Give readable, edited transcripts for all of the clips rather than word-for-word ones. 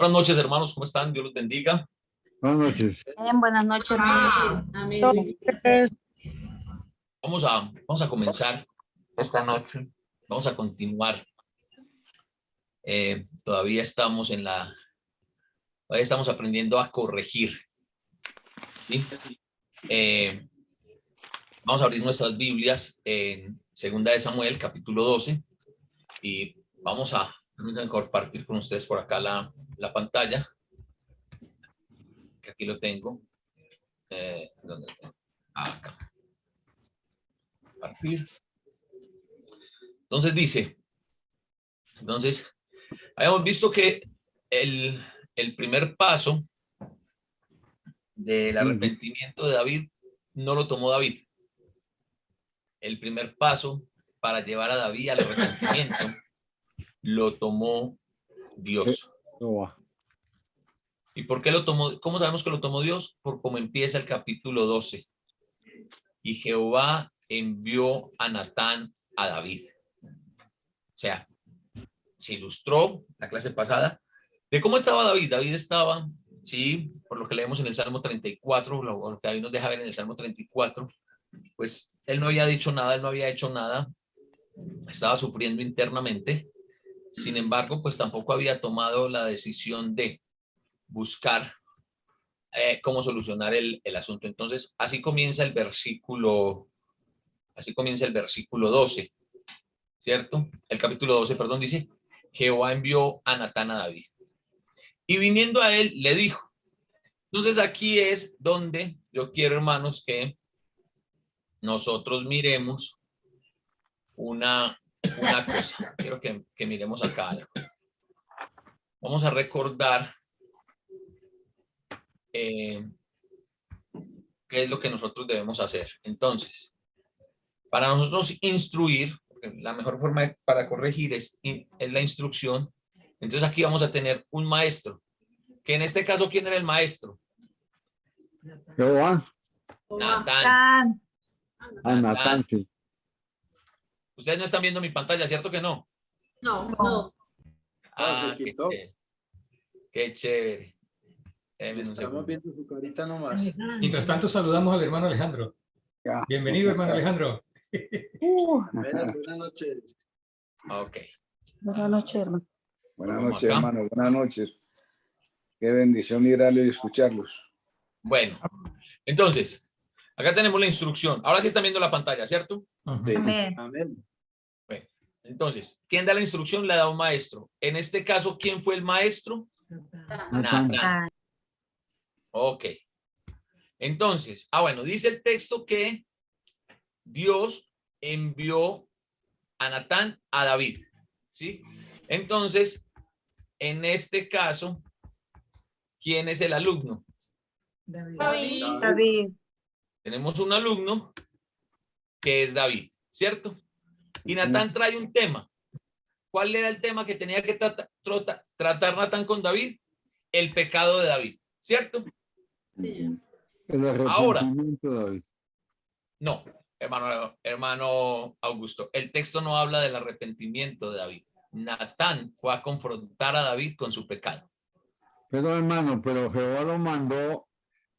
Buenas noches, hermanos, ¿cómo están? Dios los bendiga. Buenas noches. Bien, buenas noches, hermano. Amén. Vamos a comenzar esta noche. Vamos a continuar. Todavía estamos aprendiendo a corregir. ¿Sí? Vamos a abrir nuestras Biblias en 2 de Samuel, capítulo 12, y vamos a compartir con ustedes por acá la pantalla, que aquí lo tengo. ¿Dónde está? Acá. Compartir. Entonces, habíamos visto que el primer paso del arrepentimiento de David no lo tomó David. El primer paso para llevar a David al arrepentimiento lo tomó Dios. ¿Y por qué lo tomó? ¿Cómo sabemos que lo tomó Dios? Por cómo empieza el capítulo 12. Y Jehová envió a Natán a David. O sea, se ilustró la clase pasada de cómo estaba David. David estaba, sí, por lo que leemos en el Salmo 34, lo que David nos deja ver en el Salmo 34, pues él no había dicho nada, él no había hecho nada, estaba sufriendo internamente. Sin embargo, pues tampoco había tomado la decisión de buscar cómo solucionar el asunto. Entonces, así comienza el versículo 12, ¿cierto? El capítulo 12, perdón, dice: Jehová envió a Natán a David, y viniendo a él, le dijo. Entonces, aquí es donde yo quiero, hermanos, que nosotros miremos una cosa. Quiero que miremos acá algo. Vamos a recordar qué es lo que nosotros debemos hacer. Entonces, para nosotros instruir, la mejor forma para corregir es la instrucción. Entonces aquí vamos a tener un maestro, que en este caso, ¿quién era el maestro? Jehová. Natán. Natán, sí. Ustedes no están viendo mi pantalla, ¿cierto que no? No. Ah, se quitó. Qué chévere. Estamos viendo su carita nomás. Mientras tanto, saludamos al hermano Alejandro. Ya. Bienvenido, hermano Alejandro. Buenas noches. Ok. Buenas noches, hermano. Buenas noches, hermano. Buenas noches. Qué bendición mirarlos y escucharlos. Bueno, entonces, acá tenemos la instrucción. Ahora sí están viendo la pantalla, ¿cierto? Sí. Amén. Amén. Bueno, entonces, ¿quién da la instrucción? Le da un maestro. En este caso, ¿quién fue el maestro? Natán. Ah, Ok. Entonces, bueno, dice el texto que Dios envió a Natán a David, ¿sí? Entonces, en este caso, ¿quién es el alumno? David. Tenemos un alumno que es David, ¿cierto? Y Natán trae un tema. ¿Cuál era el tema que tenía que tratar Natán con David? El pecado de David, ¿cierto? El arrepentimiento, David. No, hermano Augusto, el texto no habla del arrepentimiento de David. Natán fue a confrontar a David con su pecado. Pero hermano, Jehová lo mandó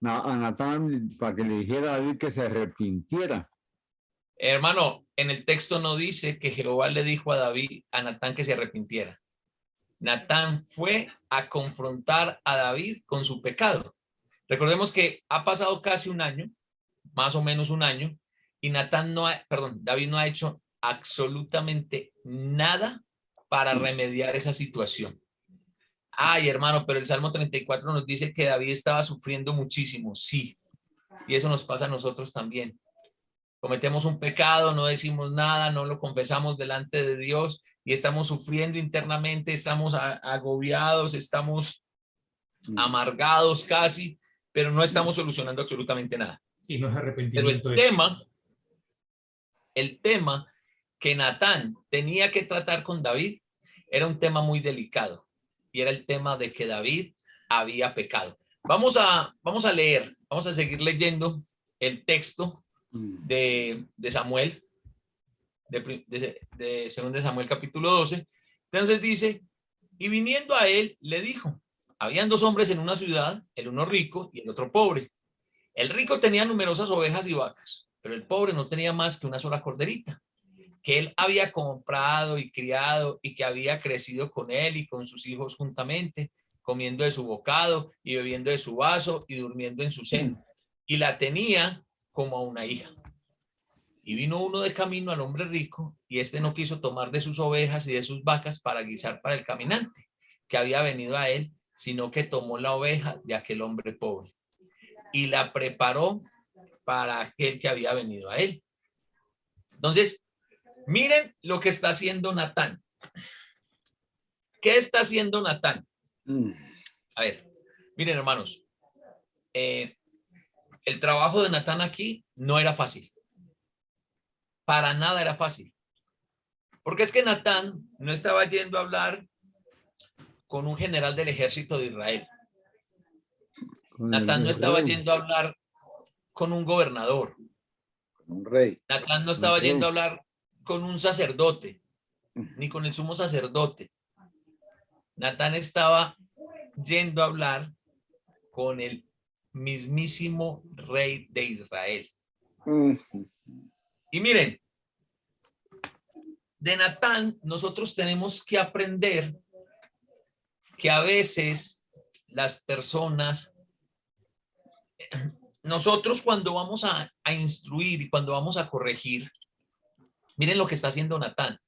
a Natán para que le dijera a David que se arrepintiera. Hermano, en el texto no dice que Jehová le dijo a Natán que se arrepintiera. Natán fue a confrontar a David con su pecado. Recordemos que ha pasado casi un año, más o menos un año, y David no ha hecho absolutamente nada para remediar esa situación. Ay, hermano, pero el Salmo 34 nos dice que David estaba sufriendo muchísimo. Sí, y eso nos pasa a nosotros también. Cometemos un pecado, no decimos nada, no lo confesamos delante de Dios y estamos sufriendo internamente, estamos agobiados, estamos amargados casi, pero no estamos solucionando absolutamente nada. Y no es Pero arrepentimiento. el tema que Natán tenía que tratar con David era un tema muy delicado y era el tema de que David había pecado. Vamos a leer, vamos a seguir leyendo el texto de Samuel, de 2 de Samuel capítulo 12. Entonces dice: y viniendo a él le dijo: habían dos hombres en una ciudad, el uno rico y el otro pobre. El rico tenía numerosas ovejas y vacas, pero el pobre no tenía más que una sola corderita, que él había comprado y criado y que había crecido con él y con sus hijos juntamente, comiendo de su bocado y bebiendo de su vaso y durmiendo en su seno. Y la tenía como a una hija. Y vino uno de camino al hombre rico, y éste no quiso tomar de sus ovejas y de sus vacas para guisar para el caminante que había venido a él, sino que tomó la oveja de aquel hombre pobre y la preparó para aquel que había venido a él. Entonces, miren lo que está haciendo Natán. ¿Qué está haciendo Natán? A ver, miren, hermanos, el trabajo de Natán aquí no era fácil. Para nada era fácil. Porque es que Natán no estaba yendo a hablar con un general del ejército de Israel. Natán no estaba yendo a hablar con un gobernador. Un rey. Natán no estaba yendo a hablar con un sacerdote, ni con el sumo sacerdote. Natán estaba yendo a hablar con el mismísimo rey de Israel. Y miren, de Natán nosotros tenemos que aprender que a veces las personas, nosotros cuando vamos a instruir y cuando vamos a corregir, miren lo que está haciendo Natán.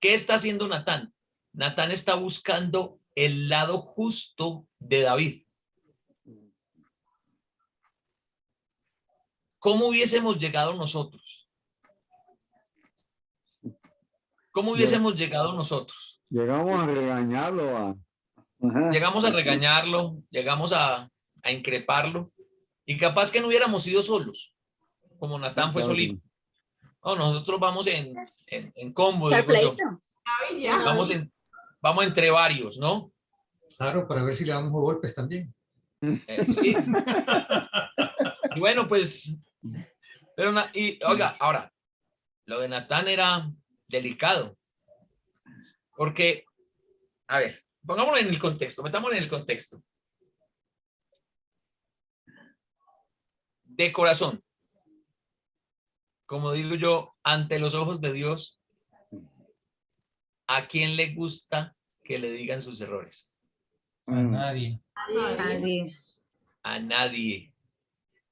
¿Qué está haciendo Natán? Natán está buscando el lado justo de David. ¿Cómo hubiésemos llegado nosotros? ¿Cómo hubiésemos llegado nosotros? Llegamos a regañarlo. Llegamos a regañarlo, llegamos a increparlo, y capaz que no hubiéramos ido solos, como Natán fue solito. No, nosotros vamos en combo, digo yo. Vamos entre varios, ¿no? Claro, para ver si le damos golpes también. Sí. Y bueno, pues, pero oiga, ahora, lo de Natán era delicado, porque, a ver, pongámoslo en el contexto, metámoslo en el contexto. De corazón, como digo yo, ante los ojos de Dios, ¿a quién le gusta que le digan sus errores? A nadie. A nadie.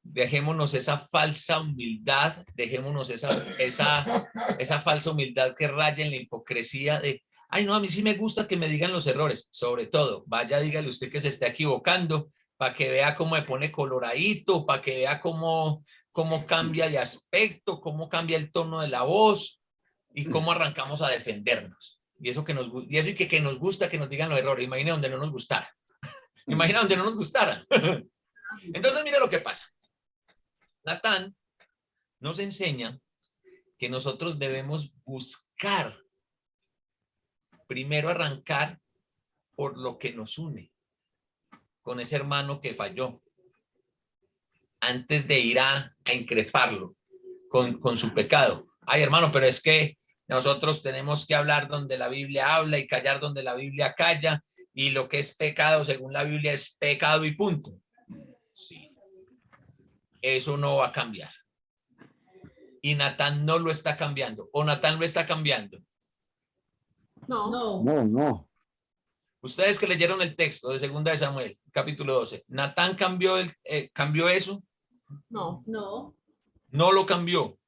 Dejémonos esa falsa humildad, dejémonos esa falsa humildad que raya en la hipocresía de, ay no, a mí sí me gusta que me digan los errores. Sobre todo, vaya, dígale usted que se está equivocando, para que vea cómo me pone coloradito, para que vea cómo cambia de aspecto, cómo cambia el tono de la voz y cómo arrancamos a defendernos. Y eso que nos gusta que nos digan los errores. Imagina donde no nos gustara. Imagina donde no nos gustara. Entonces, mire lo que pasa. Natán nos enseña que nosotros debemos buscar, primero arrancar por lo que nos une con ese hermano que falló, antes de ir a increparlo con su pecado. Ay, hermano, pero es que nosotros tenemos que hablar donde la Biblia habla y callar donde la Biblia calla, y lo que es pecado según la Biblia es pecado y punto. Sí. Eso no va a cambiar. Y Natán no lo está cambiando. ¿O Natán lo está cambiando? No. Ustedes que leyeron el texto de 2 de Samuel, capítulo 12, ¿Natán cambió eso? No. No lo cambió.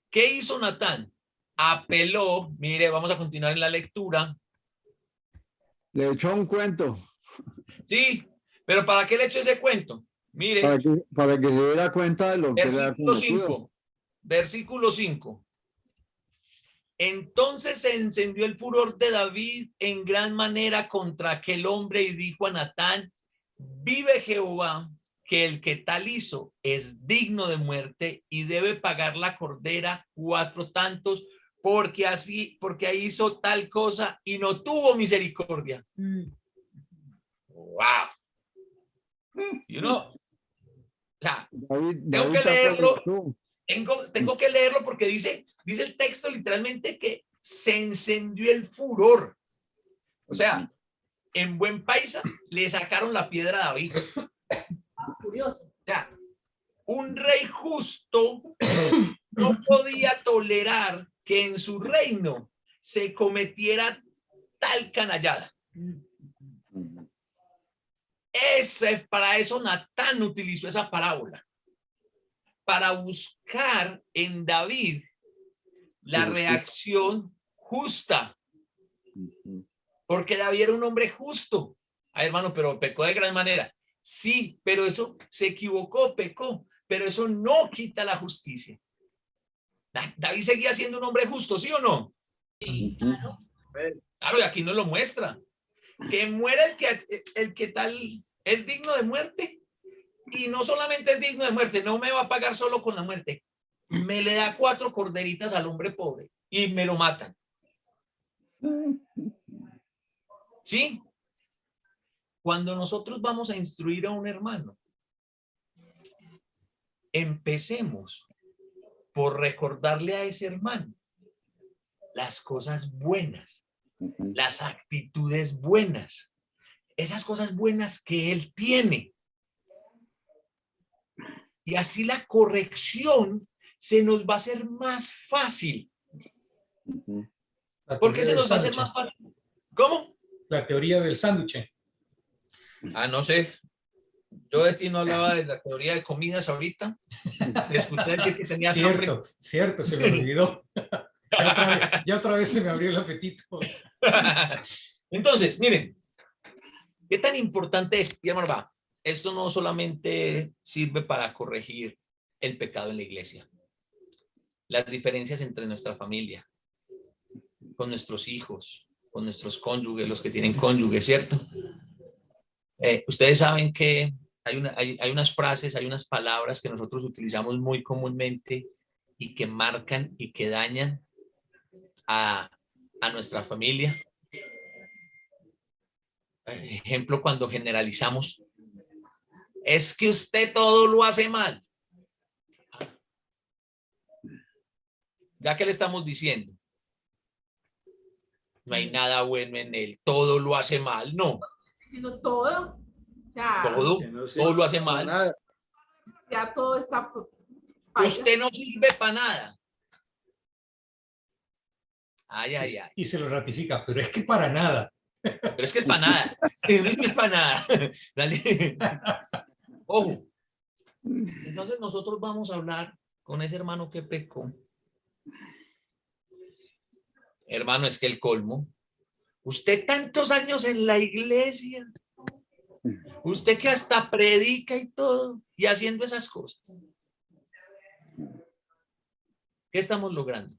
¿Qué hizo Natán? Apeló, mire, vamos a continuar en la lectura. Le echó un cuento. Sí, pero ¿para qué le echó ese cuento? Mire. Para que se diera cuenta de lo que era conocido. Versículo 5. Entonces se encendió el furor de David en gran manera contra aquel hombre y dijo a Natán, vive Jehová, que el que tal hizo es digno de muerte y debe pagar la cordera 4 tantos, porque hizo tal cosa y no tuvo misericordia. Wow. O sea, tengo que leerlo. Tengo que leerlo porque dice el texto literalmente que se encendió el furor. O sea, en buen paisa, le sacaron la piedra a David. Curioso. O sea, un rey justo no podía tolerar que en su reino se cometiera tal canallada. Para eso Natán utilizó esa parábola, para buscar en David la reacción justa, porque David era un hombre justo. Ay, hermano, pero pecó de gran manera. Sí, pero eso se equivocó, pecó, pero eso no quita la justicia. David seguía siendo un hombre justo, ¿sí o no? Sí, claro. Claro, y aquí nos lo muestra. Que muera el que tal es digno de muerte. Y no solamente es digno de muerte, no me va a pagar solo con la muerte. Me le da 4 corderitas al hombre pobre y me lo matan. ¿Sí? Cuando nosotros vamos a instruir a un hermano, empecemos por recordarle a ese hermano las cosas buenas, las actitudes buenas, esas cosas buenas que él tiene. Y así la corrección se nos va a hacer más fácil. ¿Por qué se nos va a hacer más fácil? ¿Cómo? La teoría del sándwich. No sé. Yo de ti no hablaba de la teoría de comidas ahorita. Te escuché decir que tenías hambre. Cierto, se me olvidó. Ya otra vez se me abrió el apetito. Entonces, miren, ¿qué tan importante es? Esto no solamente sirve para corregir el pecado en la iglesia, las diferencias entre nuestra familia, con nuestros hijos, con nuestros cónyuges, los que tienen cónyuges, ¿cierto? Ustedes saben que hay unas frases, hay unas palabras que nosotros utilizamos muy comúnmente y que marcan y que dañan a nuestra familia. Ejemplo, cuando generalizamos, es que usted todo lo hace mal. Ya que le estamos diciendo, no hay nada bueno en él, todo lo hace mal, no. Sino todo, o sea, todo lo hace mal. Nada. Ya todo está. Usted no sirve para nada. Ay. Y se lo ratifica, pero es que para nada. Pero es que es para nada. No es para nada. Dale. Ojo. Entonces nosotros vamos a hablar con ese hermano que pecó. Hermano, es que el colmo. Usted tantos años en la iglesia. Usted que hasta predica y todo. Y haciendo esas cosas. ¿Qué estamos logrando?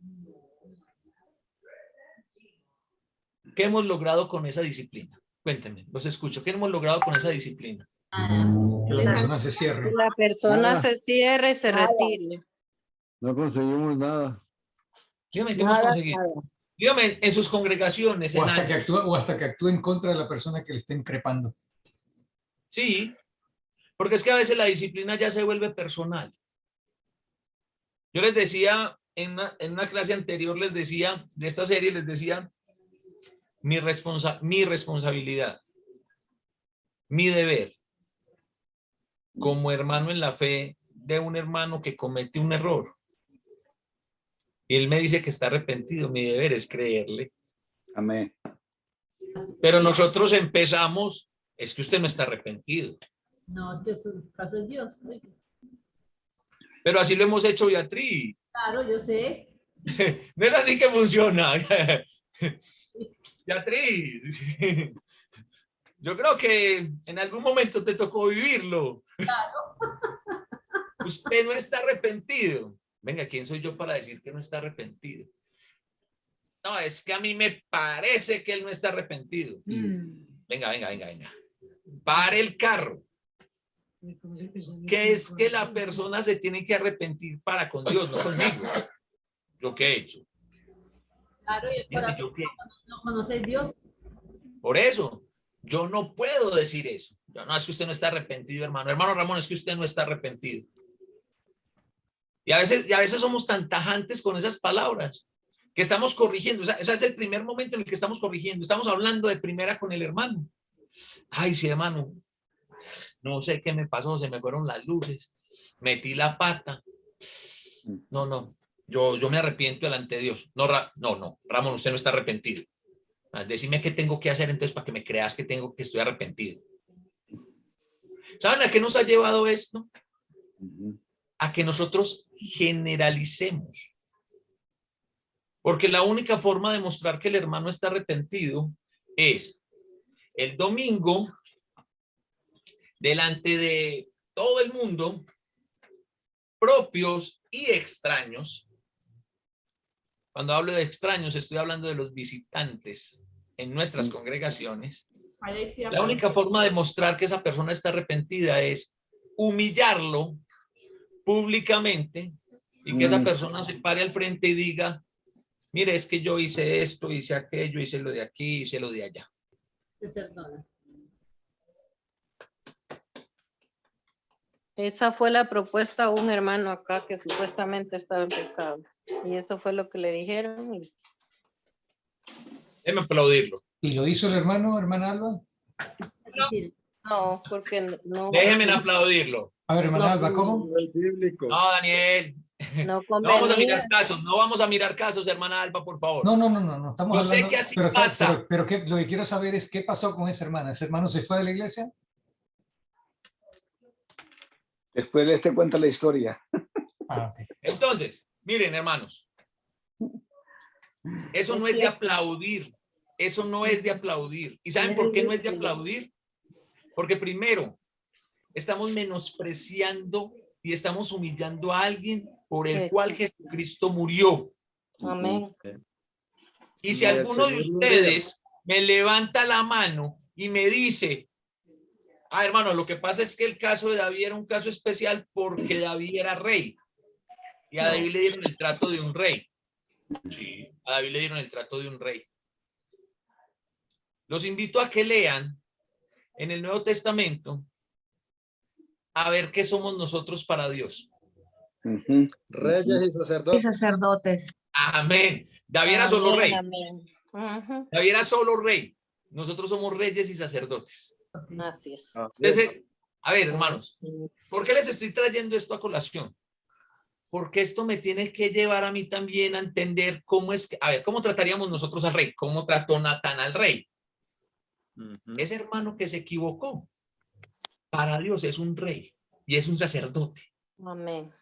¿Qué hemos logrado con esa disciplina? Cuéntenme, los escucho. ¿Qué hemos logrado con esa disciplina? Que la persona se cierre. La persona Nada. se cierre y se retire. No conseguimos nada. Dígame, ¿qué hemos conseguido? Dígame, en sus congregaciones. O hasta que actúe en contra de la persona que le está increpando. Sí, porque es que a veces la disciplina ya se vuelve personal. Yo les decía, en una clase anterior les decía, de esta serie les decía, mi responsabilidad, mi deber, como hermano en la fe de un hermano que comete un error. Y él me dice que está arrepentido, mi deber es creerle. Amén. Pero nosotros empezamos, es que usted no está arrepentido. No, es que su caso es Dios. Pero así lo hemos hecho, Beatriz. Claro, yo sé. No es así que funciona. Beatriz, yo creo que en algún momento te tocó vivirlo. Claro. Usted no está arrepentido. Venga, ¿quién soy yo para decir que no está arrepentido? No, es que a mí me parece que él no está arrepentido. Venga. Pare el carro. Que es que la persona se tiene que arrepentir para con Dios, no conmigo. ¿Yo qué he hecho? Claro, y el corazón no conoce a Dios. Por eso, yo no puedo decir eso. Yo, no, es que usted no está arrepentido, hermano. Hermano Ramón, es que usted no está arrepentido. Y a veces somos tan tajantes con esas palabras que estamos corrigiendo. O sea, ese es el primer momento en el que estamos corrigiendo. Estamos hablando de primera con el hermano. Ay, sí, hermano, no sé qué me pasó, se me fueron las luces, metí la pata. No, yo me arrepiento delante de Dios. No, Ramón, usted no está arrepentido. Decime qué tengo que hacer entonces para que me creas que estoy arrepentido. ¿Saben a qué nos ha llevado esto? A que nosotros generalicemos. Porque la única forma de mostrar que el hermano está arrepentido es el domingo, delante de todo el mundo, propios y extraños. Cuando hablo de extraños, estoy hablando de los visitantes en nuestras congregaciones. La única forma de mostrar que esa persona está arrepentida es humillarlo públicamente y que esa persona se pare al frente y diga, mire, es que yo hice esto, hice aquello, hice lo de aquí, hice lo de allá. Esa fue la propuesta a un hermano acá que supuestamente estaba en pecado. Y eso fue lo que le dijeron. Déjeme aplaudirlo. ¿Y lo hizo el hermano, hermana Alba? No, porque no. Déjenme aplaudirlo. A ver, hermana Alba, ¿cómo? El bíblico. No, Daniel. No No vamos a convenía. mirar casos, no vamos a mirar casos, hermana Alba, por favor. No, estamos Yo hablando. sé que así pasa. Pero lo que quiero saber es qué pasó con ese hermano. ¿Ese hermano se fue de la iglesia? Después les te cuento la historia. Ah, ok. Entonces, miren, hermanos, eso no es de aplaudir. Eso no es de aplaudir. ¿Y saben por qué no es de aplaudir? Porque primero, estamos menospreciando y estamos humillando a alguien por el cual Jesucristo murió. Amén. Y si alguno de ustedes me levanta la mano y me dice, hermano, lo que pasa es que el caso de David era un caso especial porque David era rey. Y a David le dieron el trato de un rey. Sí, a David le dieron el trato de un rey. Los invito a que lean en el Nuevo Testamento a ver qué somos nosotros para Dios. Reyes y sacerdotes. Y sacerdotes. Amén. David era solo rey. Amén. David era solo rey. Nosotros somos reyes y sacerdotes. Así es. Entonces, a ver, hermanos, ¿por qué les estoy trayendo esto a colación? Porque esto me tiene que llevar a mí también a entender cómo es que, a ver, ¿cómo trataríamos nosotros al rey? ¿Cómo trató Natán al rey? Ese hermano que se equivocó, para Dios es un rey y es un sacerdote. Amén.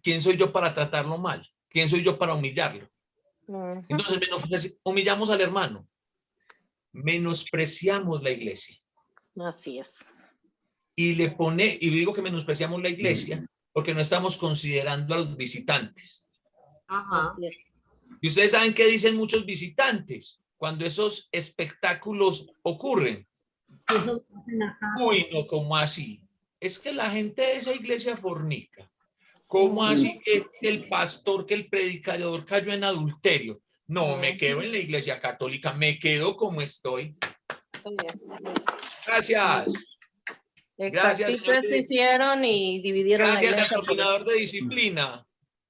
¿Quién soy yo para tratarlo mal? ¿Quién soy yo para humillarlo? Entonces humillamos al hermano, menospreciamos la iglesia. Así es. Y digo que menospreciamos la iglesia porque no estamos considerando a los visitantes. Así es. Y ustedes saben qué dicen muchos visitantes cuando esos espectáculos ocurren. Uy, no, ¿cómo así? Es que la gente de esa iglesia fornica. ¿Cómo así que el pastor, que el predicador cayó en adulterio? No, me quedo en la iglesia católica, me quedo como estoy. Gracias. Gracias, Exactito eso hicieron y dividieron la gracias iglesia. al coordinador de disciplina.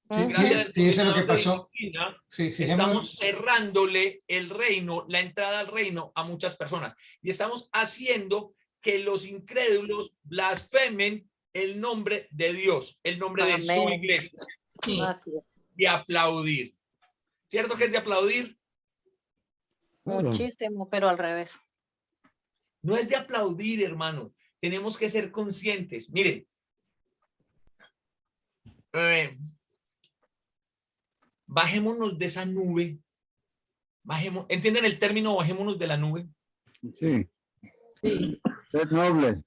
Sí, Gracias al sí, eso es lo que coordinador de pasó. disciplina. Sí, Estamos cerrándole el reino, la entrada al reino a muchas personas. Y estamos haciendo que los incrédulos blasfemen el nombre de Dios, el nombre de su iglesia. Así es. Y aplaudir. ¿Cierto que es de aplaudir? Muchísimo, pero al revés. No es de aplaudir, hermano. Tenemos que ser conscientes. Miren, bajémonos de esa nube. ¿Entienden el término bajémonos de la nube? Sí. Es noble.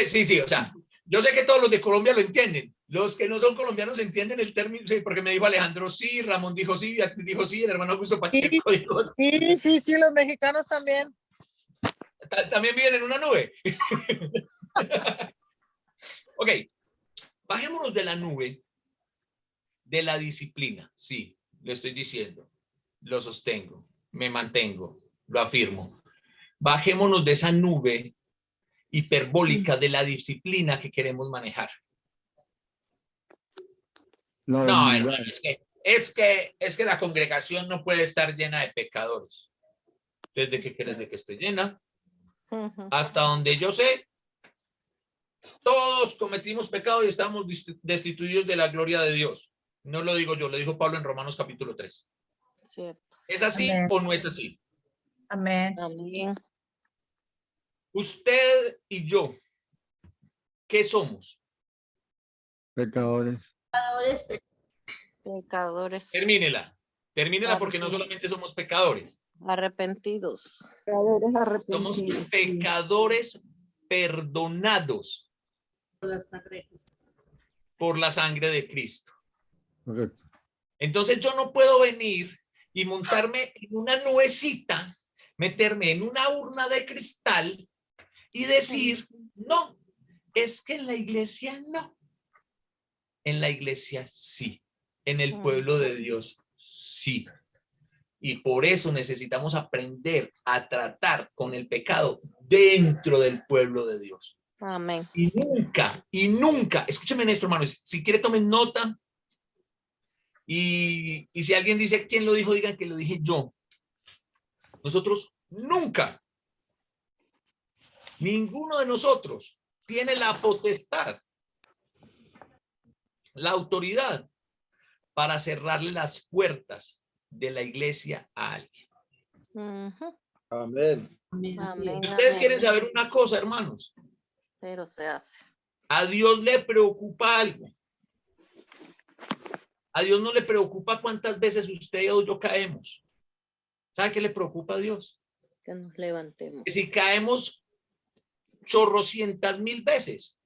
Sí, o sea, yo sé que todos los de Colombia lo entienden. Los que no son colombianos entienden el término, sí, porque me dijo Alejandro sí, Ramón dijo sí, Beatriz dijo sí, el hermano Augusto Pacheco dijo Sí, los mexicanos también. también viven en una nube. Ok, bajémonos de la nube de la disciplina. Sí, lo estoy diciendo, lo sostengo, me mantengo, lo afirmo. Bajémonos de esa nube hiperbólica de la disciplina que queremos manejar. No, hermano, es que la congregación no puede estar llena de pecadores. Entonces, ¿de qué quieres de que esté llena? Ujú. Hasta donde yo sé, todos cometimos pecado y estamos destituidos de la gloria de Dios. No lo digo yo, lo dijo Pablo en Romanos capítulo 3. Cierto. ¿Es así Amén. o no es así? Amén. Amén. Usted y yo, ¿qué somos? Pecadores. Pecadores Termínela porque no solamente somos pecadores, arrepentidos. somos pecadores perdonados Por la sangre de Cristo. por la sangre de Cristo. Correcto. Entonces yo no puedo venir y montarme en una nubecita, meterme en una urna de cristal y decir, no, es que en la iglesia no. En la iglesia sí. En el pueblo de Dios sí. Y por eso necesitamos aprender a tratar con el pecado dentro del pueblo de Dios. Amén. Y nunca, escúcheme en esto, hermanos, si quiere tomen nota y si alguien dice quién lo dijo, digan que lo dije yo. Nosotros nunca, ninguno de nosotros tiene la potestad, la autoridad para cerrarle las puertas de la iglesia a alguien. Ujú. Amén. Amén. Así Amén. es. Ustedes quieren saber una cosa, hermanos. Pero se hace. A Dios le preocupa algo. A Dios no le preocupa cuántas veces usted o yo caemos. ¿Sabe qué le preocupa a Dios? Que nos levantemos. Que si caemos chorrocientas mil veces,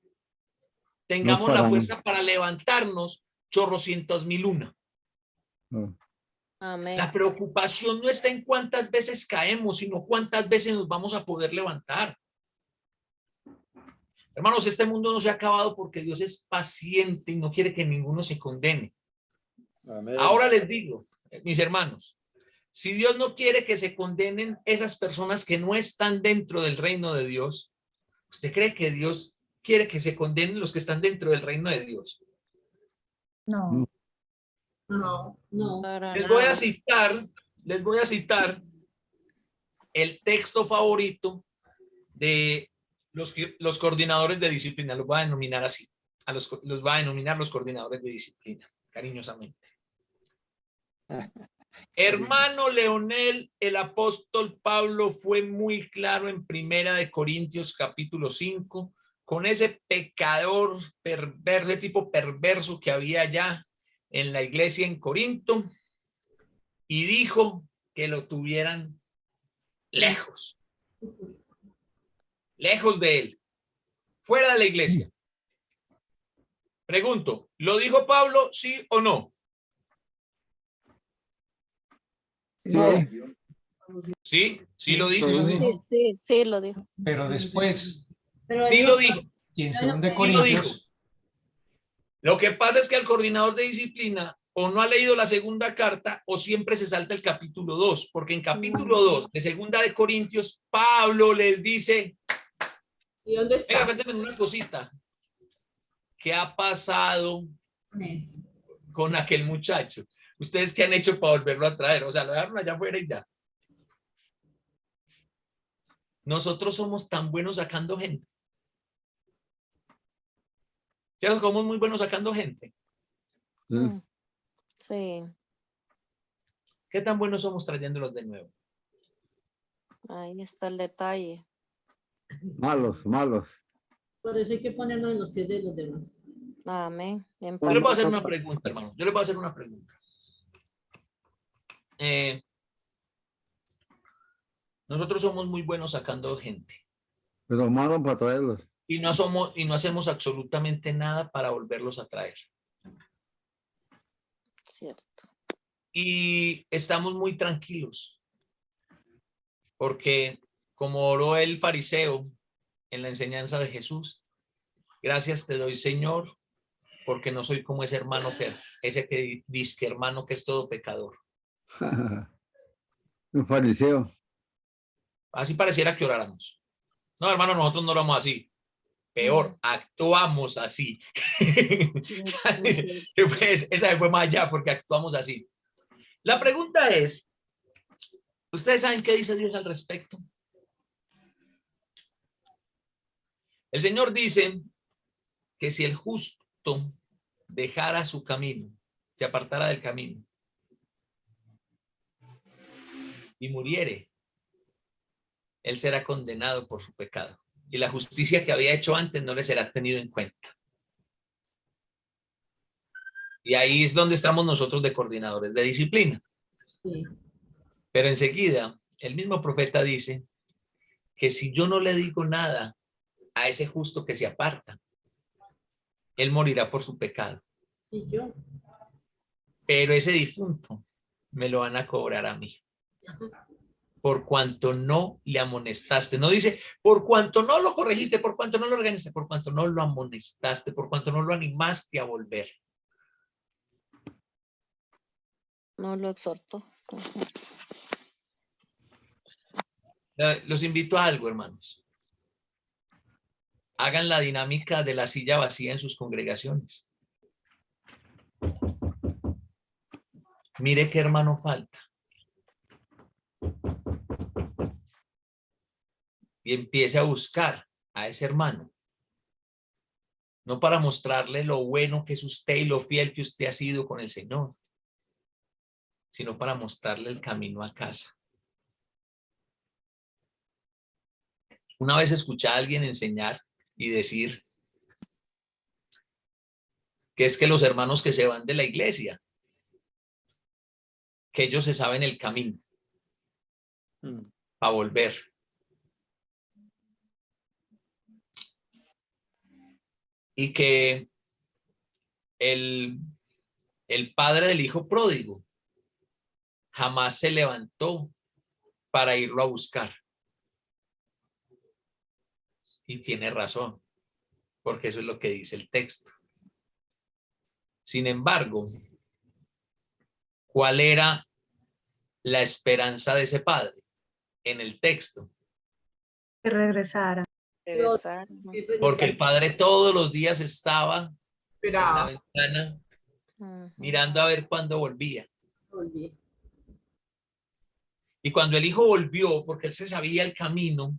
tengamos la paramos. fuerza para levantarnos chorrocientas mil una. No. Amén. La preocupación no está en cuántas veces caemos, sino cuántas veces nos vamos a poder levantar. Hermanos, este mundo no se ha acabado porque Dios es paciente y no quiere que ninguno se condene. Amén. Ahora les digo, mis hermanos, si Dios no quiere que se condenen esas personas que no están dentro del reino de Dios, ¿usted cree que Dios quiere que se condenen los que están dentro del reino de Dios? No. No, no. Para Les voy a nada. citar el texto favorito de los coordinadores de disciplina. Los voy a denominar así. Los voy a denominar los coordinadores de disciplina, cariñosamente. Hermano Leonel, el apóstol Pablo fue muy claro en Primera de Corintios capítulo 5, con ese pecador perverso, de tipo perverso que había allá en la iglesia en Corinto, y dijo que lo tuvieran lejos de él, fuera de la iglesia. Pregunto, ¿lo dijo Pablo, sí o no? Sí. Sí lo dijo. Sí, lo dijo. Sí, lo dijo. Pero después, Pero Sí ellos- lo dijo. y en 2 Sí lo dijo. Corintios, Lo que pasa es que el coordinador de disciplina o no ha leído la segunda carta o siempre se salta el capítulo 2, porque en capítulo 2 de Segunda de Corintios, Pablo les dice, ¿Y dónde venga, está? cuéntame una cosita. ¿Qué ha pasado con aquel muchacho? ¿Ustedes qué han hecho para volverlo a traer? O sea, lo dejaron allá afuera y ya. Nosotros somos tan buenos sacando gente. ¿Cierto? Somos muy buenos sacando gente. Mm. Sí, ¿Qué tan buenos somos trayéndolos de nuevo? ahí está el detalle. Malos. Por eso hay que ponernos en los pies de los demás. Amén. Yo les voy a hacer una Empatía. pregunta, hermano. Yo les voy a hacer una pregunta. Nosotros somos muy buenos sacando gente Pero malos para traerlos. y no hacemos absolutamente nada para volverlos a traer. Cierto. Y estamos muy tranquilos porque como oró el fariseo en la enseñanza de Jesús, gracias te doy, Señor, porque no soy como ese hermano ese que dice que hermano que es todo pecador. Un fariseo. Así pareciera que oráramos. No, hermano, nosotros no oramos así. Peor, actuamos así. Pues, esa fue más allá porque actuamos así. La pregunta es, ¿ustedes saben qué dice Dios al respecto? El Señor dice que si el justo dejara su camino, se apartara del camino y muriere, él será condenado por su pecado. Y la justicia que había hecho antes no le será tenido en cuenta. Y ahí es donde estamos nosotros de coordinadores de disciplina. Sí. Pero enseguida, el mismo profeta dice que si yo no le digo nada a ese justo que se aparta, él morirá por su pecado. Y yo. Pero ese difunto me lo van a cobrar a mí. Por cuanto no le amonestaste. No dice, por cuanto no lo corregiste, por cuanto no lo organizaste, por cuanto no lo amonestaste, por cuanto no lo animaste a volver. No lo exhortó. Los invito a algo, hermanos. Hagan la dinámica de la silla vacía en sus congregaciones. Mire qué hermano falta. Y empiece a buscar a ese hermano. No para mostrarle lo bueno que es usted y lo fiel que usted ha sido con el Señor, sino para mostrarle el camino a casa. Una vez escuché a alguien enseñar y decir que es que los hermanos que se van de la iglesia, que ellos se saben el camino para volver. Y que el padre del hijo pródigo jamás se levantó para irlo a buscar. Y tiene razón, porque eso es lo que dice el texto. Sin embargo, ¿cuál era la esperanza de ese padre en el texto? Que regresara. Regresar. Porque el padre todos los días estaba en la Esperaba. ventana Ujú. mirando a ver cuándo volvía. Volví. Y cuando el hijo volvió, porque él se sabía el camino,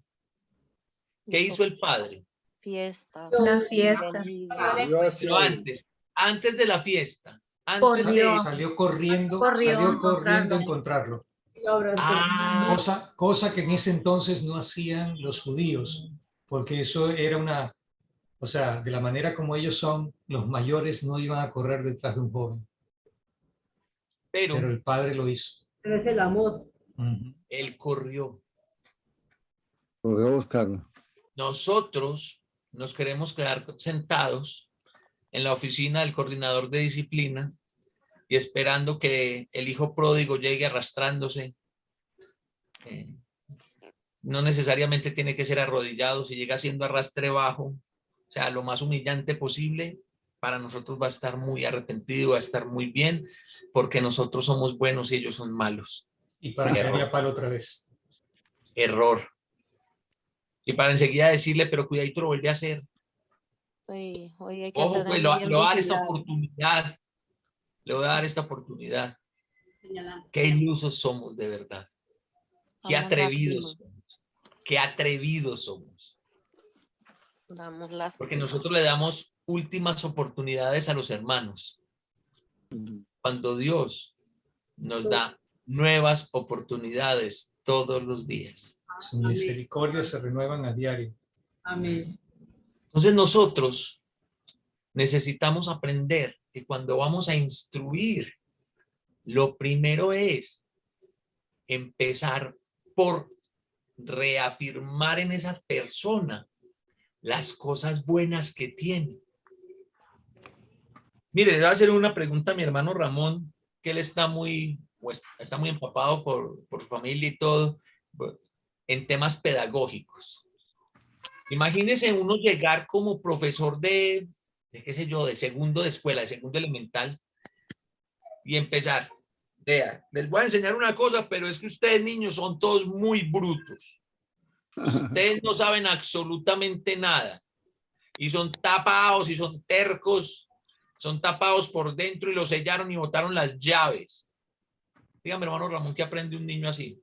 ¿qué hizo el padre? Fiesta. Una fiesta. bienvenida. Yo hacia Pero él. antes de la fiesta, Corrió. Salió corriendo, Corrió salió a corriendo a encontrarlo. encontrarlo. Cosa que en ese entonces no hacían los judíos, porque eso era una, o sea, de la manera como ellos son, los mayores no iban a correr detrás de un joven, pero pero el padre lo hizo. Pero es el amor. Ujú. él corrió. Voy a buscarlo. Nosotros nos queremos quedar sentados en la oficina del coordinador de disciplina y esperando que el hijo pródigo llegue arrastrándose. No necesariamente tiene que ser arrodillado, si llega siendo arrastre bajo, o sea, lo más humillante posible, para nosotros va a estar muy arrepentido, va a estar muy bien, porque nosotros somos buenos y ellos son malos. Y para caerle a palo otra vez. Error. Y para enseguida decirle, pero cuidadito, lo vuelve a hacer. Sí, hoy hay que Ojo, pues tenerlo le bien voy a dar esta vigilado. oportunidad. Le voy a dar esta oportunidad. Señalando. Qué ilusos somos de verdad. Qué Damos atrevidos lástima. somos. Qué atrevidos somos. Damos lástima. Porque nosotros le damos últimas oportunidades a los hermanos. Cuando Dios nos da nuevas oportunidades todos los días. Sus misericordias se renuevan a diario. Amén. Entonces nosotros necesitamos aprender que cuando vamos a instruir, lo primero es empezar por reafirmar en esa persona las cosas buenas que tiene. Mire, le voy a hacer una pregunta a mi hermano Ramón, que él está muy empapado por su familia y todo, en temas pedagógicos. Imagínese uno llegar como profesor de qué sé yo, de segundo de escuela, de segundo elemental, y empezar. Vea, les voy a enseñar una cosa, pero es que ustedes, niños, son todos muy brutos. Ustedes no saben absolutamente nada. Y son tapados y son tercos. Son tapados por dentro y los sellaron y botaron las llaves. Dígame, hermano Ramón, ¿qué aprende un niño así?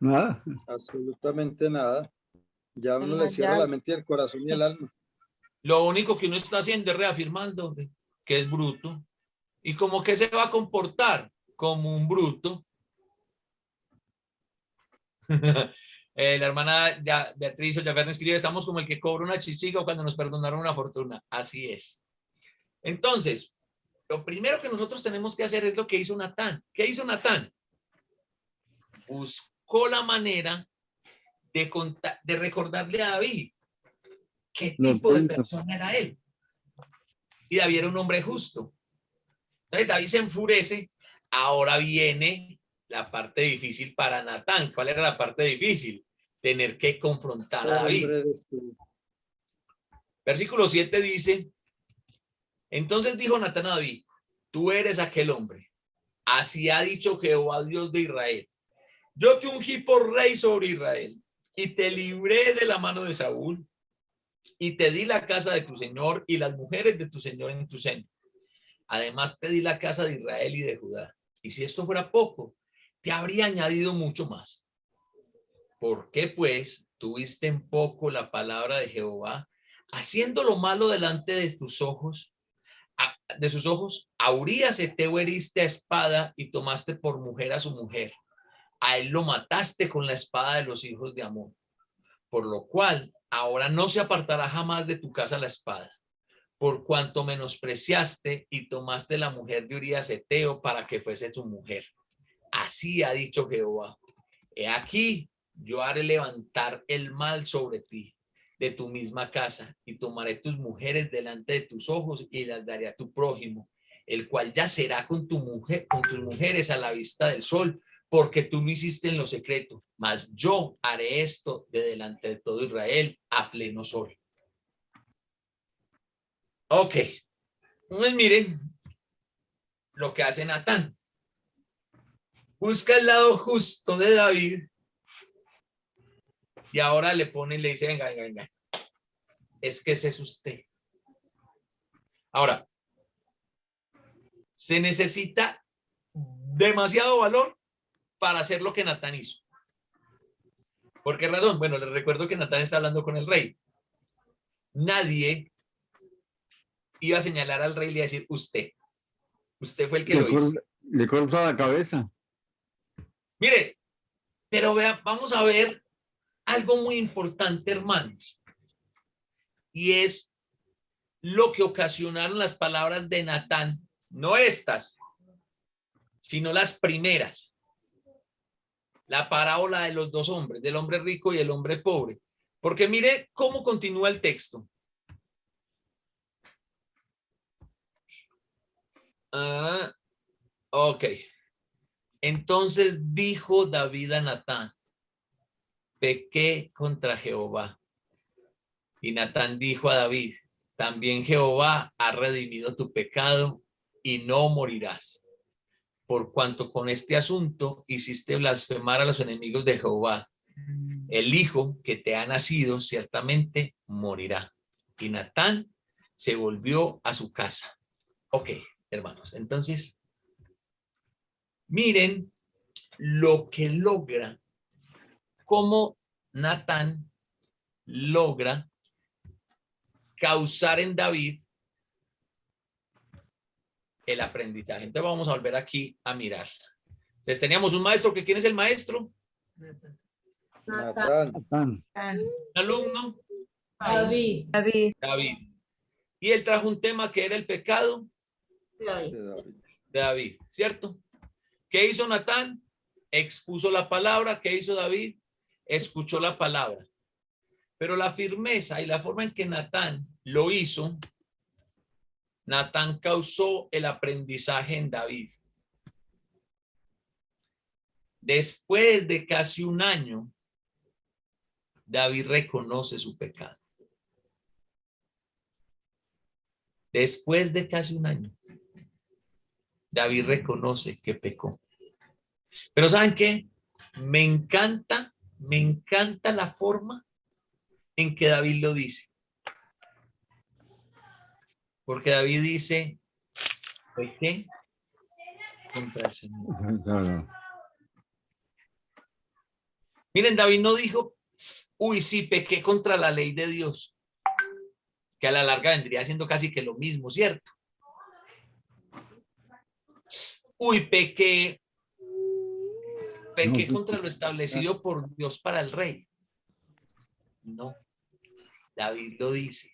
Nada. Absolutamente nada. Ya uno le cierra la mente, el corazón y el alma. Lo único que uno está haciendo es reafirmando que es bruto. ¿Y como que se va a comportar? Como un bruto. La hermana Beatriz Ollaverna escribe, estamos como el que cobra una chichica cuando nos perdonaron una fortuna. Así es. Entonces, lo primero que nosotros tenemos que hacer es lo que hizo Natán. ¿Qué hizo Natán? Buscó la manera de recordarle a David qué tipo de persona era él. Y David era un hombre justo. Entonces David se enfurece. Ahora viene la parte difícil para Natán. ¿Cuál era la parte difícil? Tener que confrontar a David. Versículo 7 dice, entonces dijo Natán a David, tú eres aquel hombre. Así ha dicho Jehová, Dios de Israel. Yo te ungí por rey sobre Israel y te libré de la mano de Saúl y te di la casa de tu señor y las mujeres de tu señor en tu seno. Además te di la casa de Israel y de Judá. Y si esto fuera poco, te habría añadido mucho más. ¿Por qué pues tuviste en poco la palabra de Jehová, haciendo lo malo delante de tus ojos? De sus ojos, a Urías Eteo heriste a espada y tomaste por mujer a su mujer. A él lo mataste con la espada de los hijos de Amón. Por lo cual, ahora no se apartará jamás de tu casa la espada, por cuanto menospreciaste y tomaste la mujer de Urías Eteo para que fuese tu mujer. Así ha dicho Jehová. He aquí, yo haré levantar el mal sobre ti, de tu misma casa, y tomaré tus mujeres delante de tus ojos y las daré a tu prójimo, el cual yacerá con tu mujer, con tus mujeres a la vista del sol, porque tú lo hiciste en lo secreto, mas yo haré esto de delante de todo Israel a pleno sol. Ok, pues miren lo que hace Natán. Busca el lado justo de David y ahora le dice, venga, es que ese es usted. Ahora, se necesita demasiado valor para hacer lo que Natán hizo. ¿Por qué razón? Bueno, les recuerdo que Natán está hablando con el rey. Nadie iba a señalar al rey y a decir, usted fue el que lo hizo. Le corta la cabeza. Mire, pero vea, vamos a ver algo muy importante, hermanos. Y es lo que ocasionaron las palabras de Natán, no estas, sino las primeras. La parábola de los dos hombres, del hombre rico y el hombre pobre. Porque mire cómo continúa el texto. Ok. Entonces dijo David a Natán, pequé contra Jehová. Y Natán dijo a David, también Jehová ha redimido tu pecado y no morirás. Por cuanto con este asunto hiciste blasfemar a los enemigos de Jehová. El hijo que te ha nacido ciertamente morirá. Y Natán se volvió a su casa. Ok, hermanos, entonces, miren lo que logra, cómo Natán logra causar en David el aprendizaje. Entonces vamos a volver aquí a mirar. Entonces teníamos un maestro, que ¿quién es el maestro? Natán. Un alumno. David. David. Y él trajo un tema que era el pecado de David, ¿cierto? ¿Qué hizo Natán? Expuso la palabra. ¿Qué hizo David? Escuchó la palabra. Pero la firmeza y la forma en que Natán lo hizo, Natán causó el aprendizaje en David. Después de casi un año, David reconoce su pecado. Después de casi un año, David reconoce que pecó. Pero ¿saben qué? Me encanta la forma en que David lo dice. Porque David dice, pequé contra el Señor. Claro. Miren, David no dijo, Uy, sí, pequé contra la ley de Dios, que a la larga vendría siendo casi que lo mismo, ¿cierto? Uy, pequé contra lo establecido por Dios para el rey. No, David lo dice,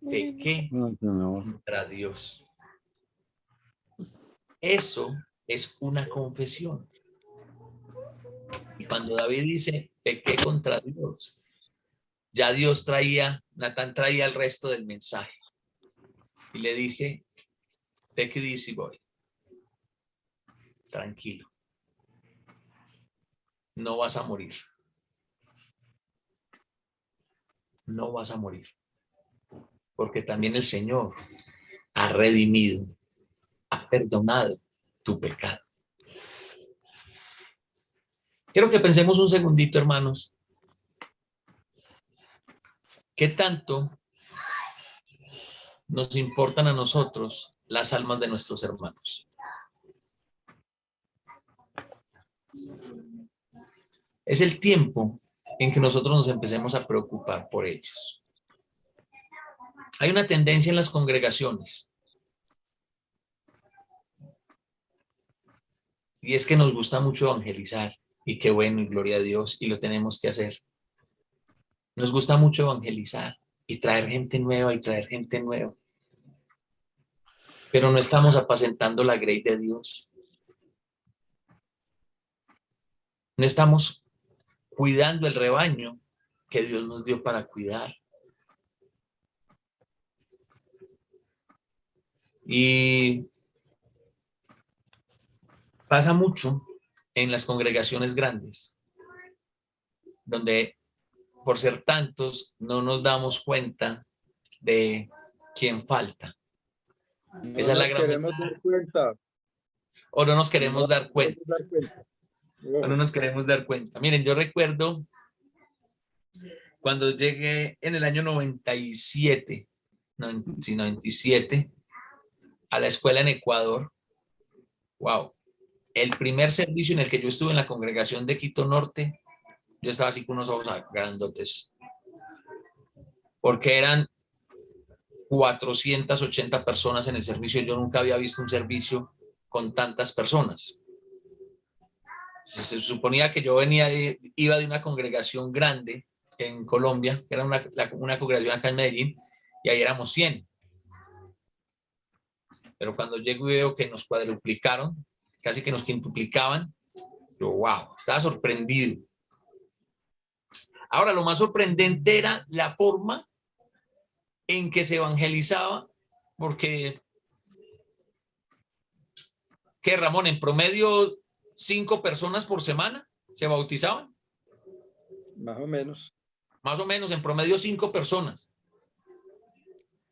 pequé contra Dios. Eso es una confesión. Y cuando David dice, pequé contra Dios, ya Natán traía el resto del mensaje. Y le dice, take it easy, boy. Tranquilo. No vas a morir. No vas a morir. Porque también el Señor ha redimido, ha perdonado tu pecado. Quiero que pensemos un segundito, hermanos. ¿Qué tanto nos importan a nosotros las almas de nuestros hermanos? Es el tiempo en que nosotros nos empecemos a preocupar por ellos. Hay una tendencia en las congregaciones, y es que nos gusta mucho evangelizar, y qué bueno, y gloria a Dios, y lo tenemos que hacer. Nos gusta mucho evangelizar y traer gente nueva y traer gente nueva. Pero no estamos apacentando la grey de Dios. No estamos cuidando el rebaño que Dios nos dio para cuidar. Y pasa mucho en las congregaciones grandes, donde por ser tantos no nos damos cuenta de quién falta. No Esa es la nos gran queremos dar cuenta. O no nos queremos dar cuenta. Wow. O no nos queremos dar cuenta. Miren, yo recuerdo cuando llegué en el año 97, a la escuela en Ecuador. Wow. El primer servicio en el que yo estuve en la congregación de Quito Norte, yo estaba así con unos ojos grandotes. Porque eran 480 personas en el servicio. Yo nunca había visto un servicio con tantas personas. Se suponía que yo iba de una congregación grande en Colombia, que era una congregación acá en Medellín, y ahí éramos 100. Pero cuando llego y veo que nos cuadruplicaron, casi que nos quintuplicaban, yo, wow, estaba sorprendido. Ahora, lo más sorprendente era la forma en que se evangelizaba, porque, ¿qué, Ramón? En promedio, 5 personas por semana se bautizaban. Más o menos. Más o menos, en promedio 5 personas.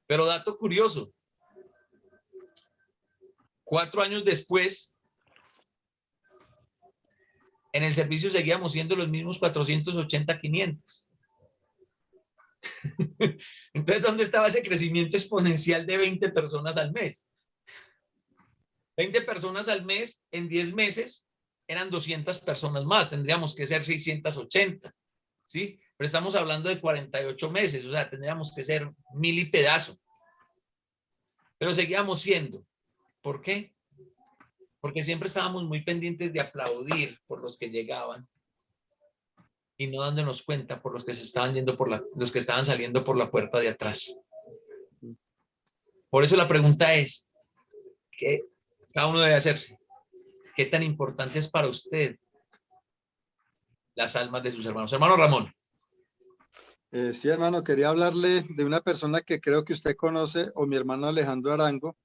Pero dato curioso, 4 años después, en el servicio seguíamos siendo los mismos 480, 500. Entonces, ¿dónde estaba ese crecimiento exponencial de 20 personas al mes? 20 personas al mes en 10 meses eran 200 personas más, tendríamos que ser 680, ¿sí? Pero estamos hablando de 48 meses, o sea, tendríamos que ser 1000 y pedazo. Pero seguíamos siendo. ¿Por qué? Porque siempre estábamos muy pendientes de aplaudir por los que llegaban y no dándonos cuenta por los que se estaban yendo los que estaban saliendo por la puerta de atrás. Por eso la pregunta es, ¿qué cada uno debe hacerse? ¿Qué tan importante es para usted las almas de sus hermanos? Hermano Ramón. Sí, hermano, quería hablarle de una persona que creo que usted conoce, o mi hermano Alejandro Arango,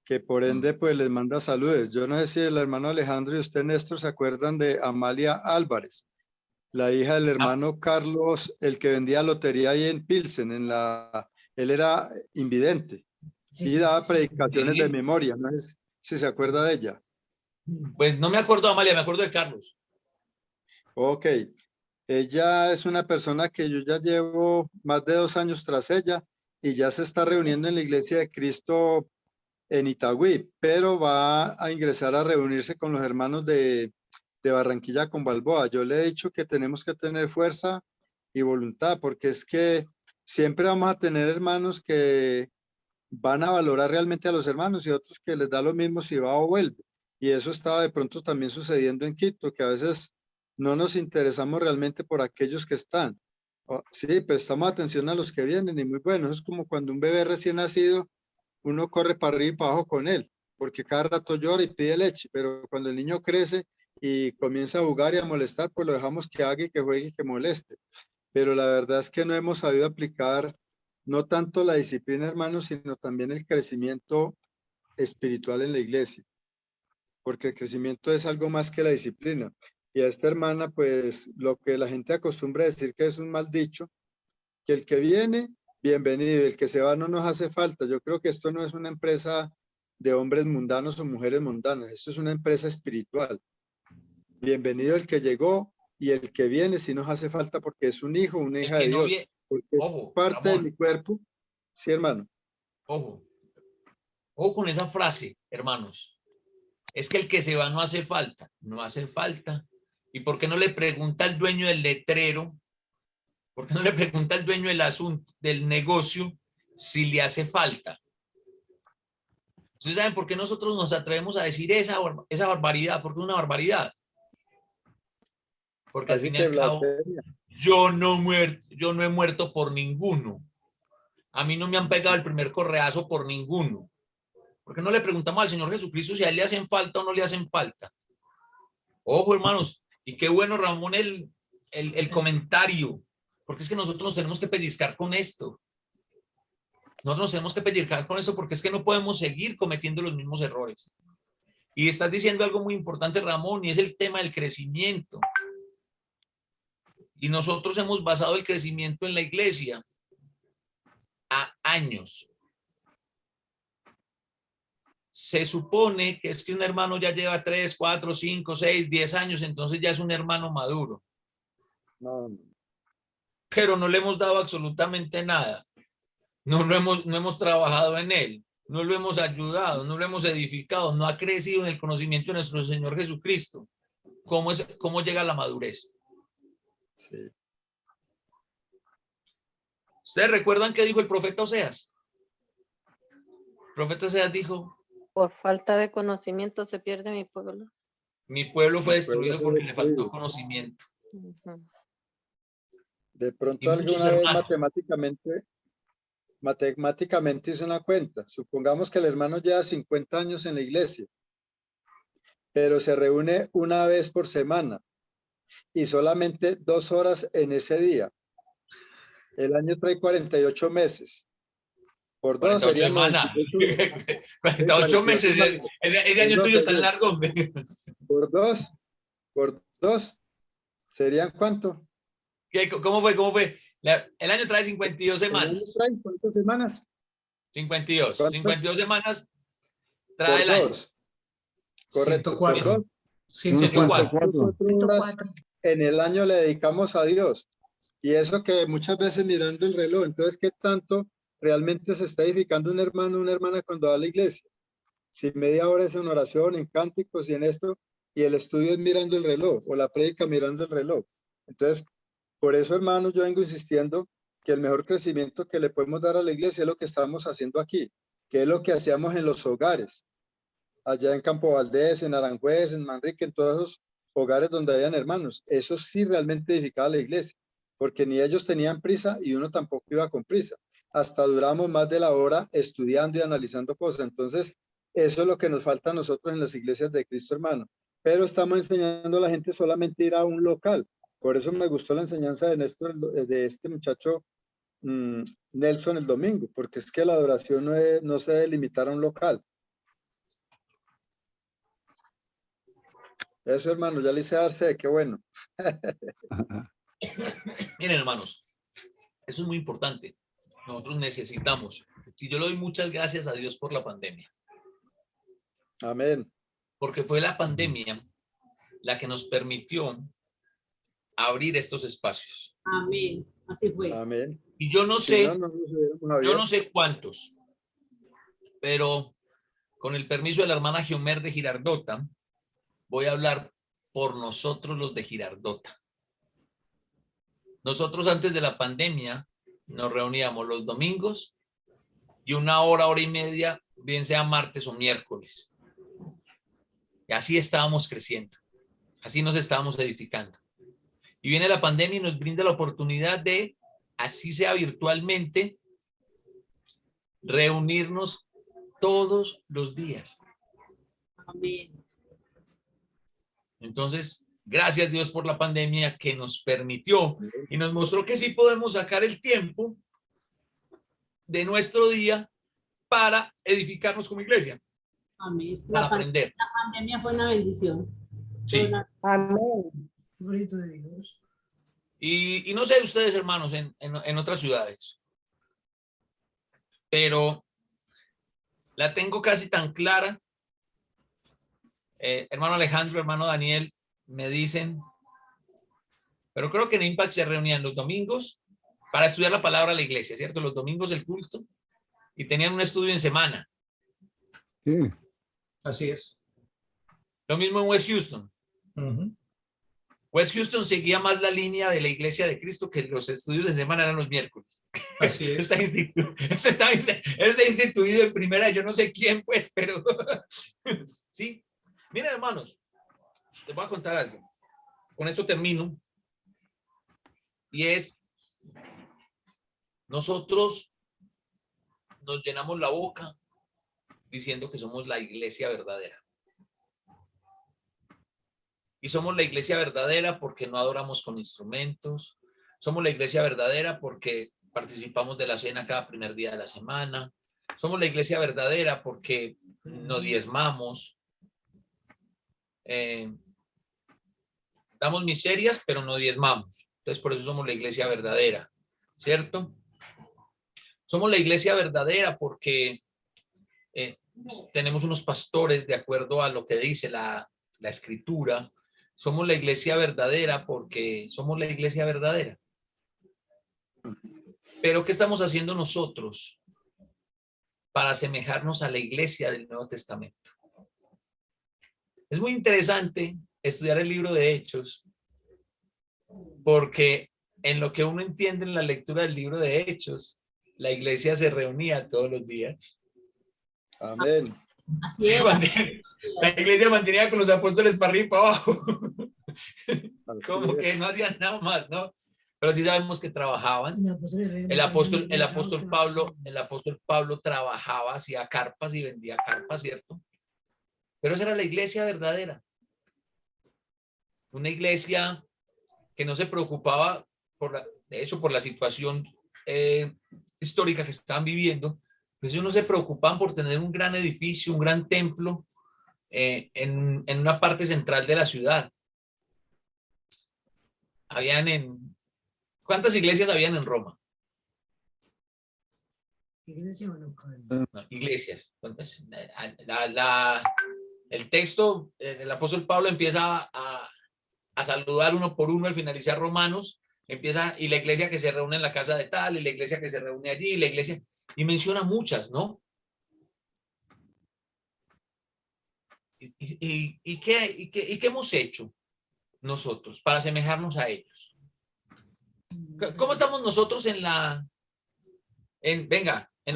que por ende pues les manda saludos. Yo no sé si el hermano Alejandro y usted, Néstor, se acuerdan de Amalia Álvarez, la hija del hermano Carlos, el que vendía lotería ahí en Pilsen, él era invidente y daba predicaciones de memoria. No sé si se acuerda de ella. Pues no me acuerdo de Amalia, me acuerdo de Carlos. Ok. Ella es una persona que yo ya llevo más de 2 años tras ella y ya se está reuniendo en la Iglesia de Cristo en Itagüí, pero va a ingresar a reunirse con los hermanos de Barranquilla con Balboa. Yo le he dicho que tenemos que tener fuerza y voluntad, porque es que siempre vamos a tener hermanos que van a valorar realmente a los hermanos y otros que les da lo mismo si va o vuelve. Y eso estaba de pronto también sucediendo en Quito, que a veces no nos interesamos realmente por aquellos que están. Sí, prestamos atención a los que vienen y muy bueno. Es como cuando un bebé recién nacido, uno corre para arriba y para abajo con él, porque cada rato llora y pide leche, pero cuando el niño crece y comienza a jugar y a molestar, pues lo dejamos que haga y que juegue y que moleste. Pero la verdad es que no hemos sabido aplicar no tanto la disciplina, hermanos, sino también el crecimiento espiritual en la iglesia, porque el crecimiento es algo más que la disciplina. Y a esta hermana, pues lo que la gente acostumbra a decir que es un mal dicho, que el que viene, bienvenido, el que se va no nos hace falta. Yo creo que esto no es una empresa de hombres mundanos o mujeres mundanas, esto es una empresa espiritual. Bienvenido el que llegó y el que viene si nos hace falta porque es un hijo, una hija de Dios, porque ojo, es parte Ramón, de mi cuerpo. Sí, hermano. ojo con esa frase, hermanos. Es que el que se va no hace falta, no hace falta. ¿Y por qué no le pregunta al dueño del letrero? ¿Por qué no le pregunta al dueño del asunto, del negocio, si le hace falta? ¿Ustedes saben por qué nosotros nos atrevemos a decir esa barbaridad? Porque es una barbaridad. Porque al fin y al cabo, yo no he muerto por ninguno. A mí no me han pegado el primer correazo por ninguno. ¿Por qué no le preguntamos al Señor Jesucristo si a él le hacen falta o no le hacen falta? Ojo, hermanos, y qué bueno, Ramón, el comentario, porque es que nosotros nos tenemos que pellizcar con esto. Nosotros nos tenemos que pellizcar con esto porque es que no podemos seguir cometiendo los mismos errores. Y estás diciendo algo muy importante, Ramón, y es el tema del crecimiento. Y nosotros hemos basado el crecimiento en la iglesia a años. Se supone que es que un hermano ya lleva 3, 4, 5, 6, 10 años, entonces ya es un hermano maduro. No. Pero no le hemos dado absolutamente nada. No hemos trabajado en él, no lo hemos ayudado, no lo hemos edificado, no ha crecido en el conocimiento de nuestro Señor Jesucristo. ¿Cómo llega a la madurez? Sí. ¿Ustedes recuerdan qué dijo el profeta Oseas? El profeta Oseas dijo: por falta de conocimiento se pierde mi pueblo. Mi pueblo fue destruido porque le faltó conocimiento. De pronto alguna vez matemáticamente hice una cuenta. Supongamos que el hermano lleva 50 años en la iglesia, pero se reúne una vez por semana y solamente 2 horas en ese día. El año trae 48 meses. Por 2 serían 48 meses. Ese año tuyo tan largo. Por dos. ¿Serían cuánto? ¿Cómo fue? El año trae 52 semanas. ¿El año trae cuántas semanas? 52. 52 semanas trae por el año. Correcto. 104. Por 2. 104. 104. En el año le dedicamos a Dios. Y eso que muchas veces mirando el reloj. Entonces, ¿qué tanto realmente se está edificando un hermano o una hermana cuando va a la iglesia? Si media hora es en oración, en cánticos y en esto, y el estudio es mirando el reloj, o la prédica mirando el reloj. Entonces, por eso, hermanos, yo vengo insistiendo que el mejor crecimiento que le podemos dar a la iglesia es lo que estamos haciendo aquí, que es lo que hacíamos en los hogares, allá en Campo Valdés, en Aranjuez, en Manrique, en todos esos hogares donde habían hermanos. Eso sí realmente edificaba la iglesia, porque ni ellos tenían prisa y uno tampoco iba con prisa. Hasta duramos más de la hora estudiando y analizando cosas. Entonces, eso es lo que nos falta a nosotros en las iglesias de Cristo, hermano. Pero estamos enseñando a la gente solamente a ir a un local. Por eso me gustó la enseñanza de Néstor, de este muchacho Nelson el domingo, porque es que la adoración no se debe limitar a un local. Eso, hermano, ya le hice darse, qué bueno. Miren, hermanos, eso es muy importante. Nosotros necesitamos. Y yo le doy muchas gracias a Dios por la pandemia. Amén. Porque fue la pandemia la que nos permitió abrir estos espacios. Amén. Así fue. Amén. Y yo no sé, yo no sé cuántos, pero con el permiso de la hermana Giomer de Girardota, voy a hablar por nosotros los de Girardota. Nosotros antes de la pandemia nos reuníamos los domingos y 1 hora, 1 hora y media, bien sea martes o miércoles. Y así estábamos creciendo, así nos estábamos edificando. Y viene la pandemia y nos brinda la oportunidad de, así sea virtualmente, reunirnos todos los días. Amén. Entonces, gracias Dios por la pandemia que nos permitió y nos mostró que sí podemos sacar el tiempo de nuestro día para edificarnos como iglesia, Amén. para aprender. La pandemia fue una bendición. Sí. Amén. Y no sé ustedes, hermanos, en otras ciudades, pero la tengo casi tan clara. Hermano Alejandro, hermano Daniel, me dicen, pero creo que en Impact se reunían los domingos para estudiar la palabra a la iglesia, ¿cierto? Los domingos el culto y tenían un estudio en semana. Sí. Así es. Lo mismo en West Houston. Ujú. West Houston seguía más la línea de la iglesia de Cristo, que los estudios de semana eran los miércoles. Así es. Eso está instituido en primera, yo no sé quién, pues, pero sí. Miren, hermanos, les voy a contar algo. Con esto termino. Y es, nosotros nos llenamos la boca diciendo que somos la iglesia verdadera. Y somos la iglesia verdadera porque no adoramos con instrumentos. Somos la iglesia verdadera porque participamos de la cena cada primer día de la semana. Somos la iglesia verdadera porque no diezmamos. Damos miserias, pero no diezmamos. Entonces, por eso somos la iglesia verdadera, ¿cierto? Somos la iglesia verdadera porque tenemos unos pastores de acuerdo a lo que dice la escritura. Somos la iglesia verdadera porque somos la iglesia verdadera. Pero ¿qué estamos haciendo nosotros para asemejarnos a la iglesia del Nuevo Testamento? Es muy interesante estudiar el libro de Hechos, porque en lo que uno entiende en la lectura del libro de Hechos, la iglesia se reunía todos los días. Amén. Así es. La iglesia mantenía con los apóstoles para arriba y para abajo. Como Así que es. no hacían nada más, ¿no? Pero sí sabemos que trabajaban. El apóstol Pablo trabajaba, hacía carpas y vendía carpas, ¿cierto? Pero esa era la iglesia verdadera. Una iglesia que no se preocupaba, de hecho, por la situación histórica que estaban viviendo, pues ellos no se preocupaban por tener un gran edificio, un gran templo en una parte central de la ciudad. ¿Cuántas iglesias habían en Roma? No, iglesias. ¿Cuántas? El texto, el apóstol Pablo empieza a saludar uno por uno al finalizar Romanos, y la iglesia que se reúne en la casa de tal, y la iglesia que se reúne allí, y la iglesia, y menciona muchas, ¿no? ¿Y qué hemos hecho nosotros para asemejarnos a ellos? ¿Cómo estamos nosotros en lo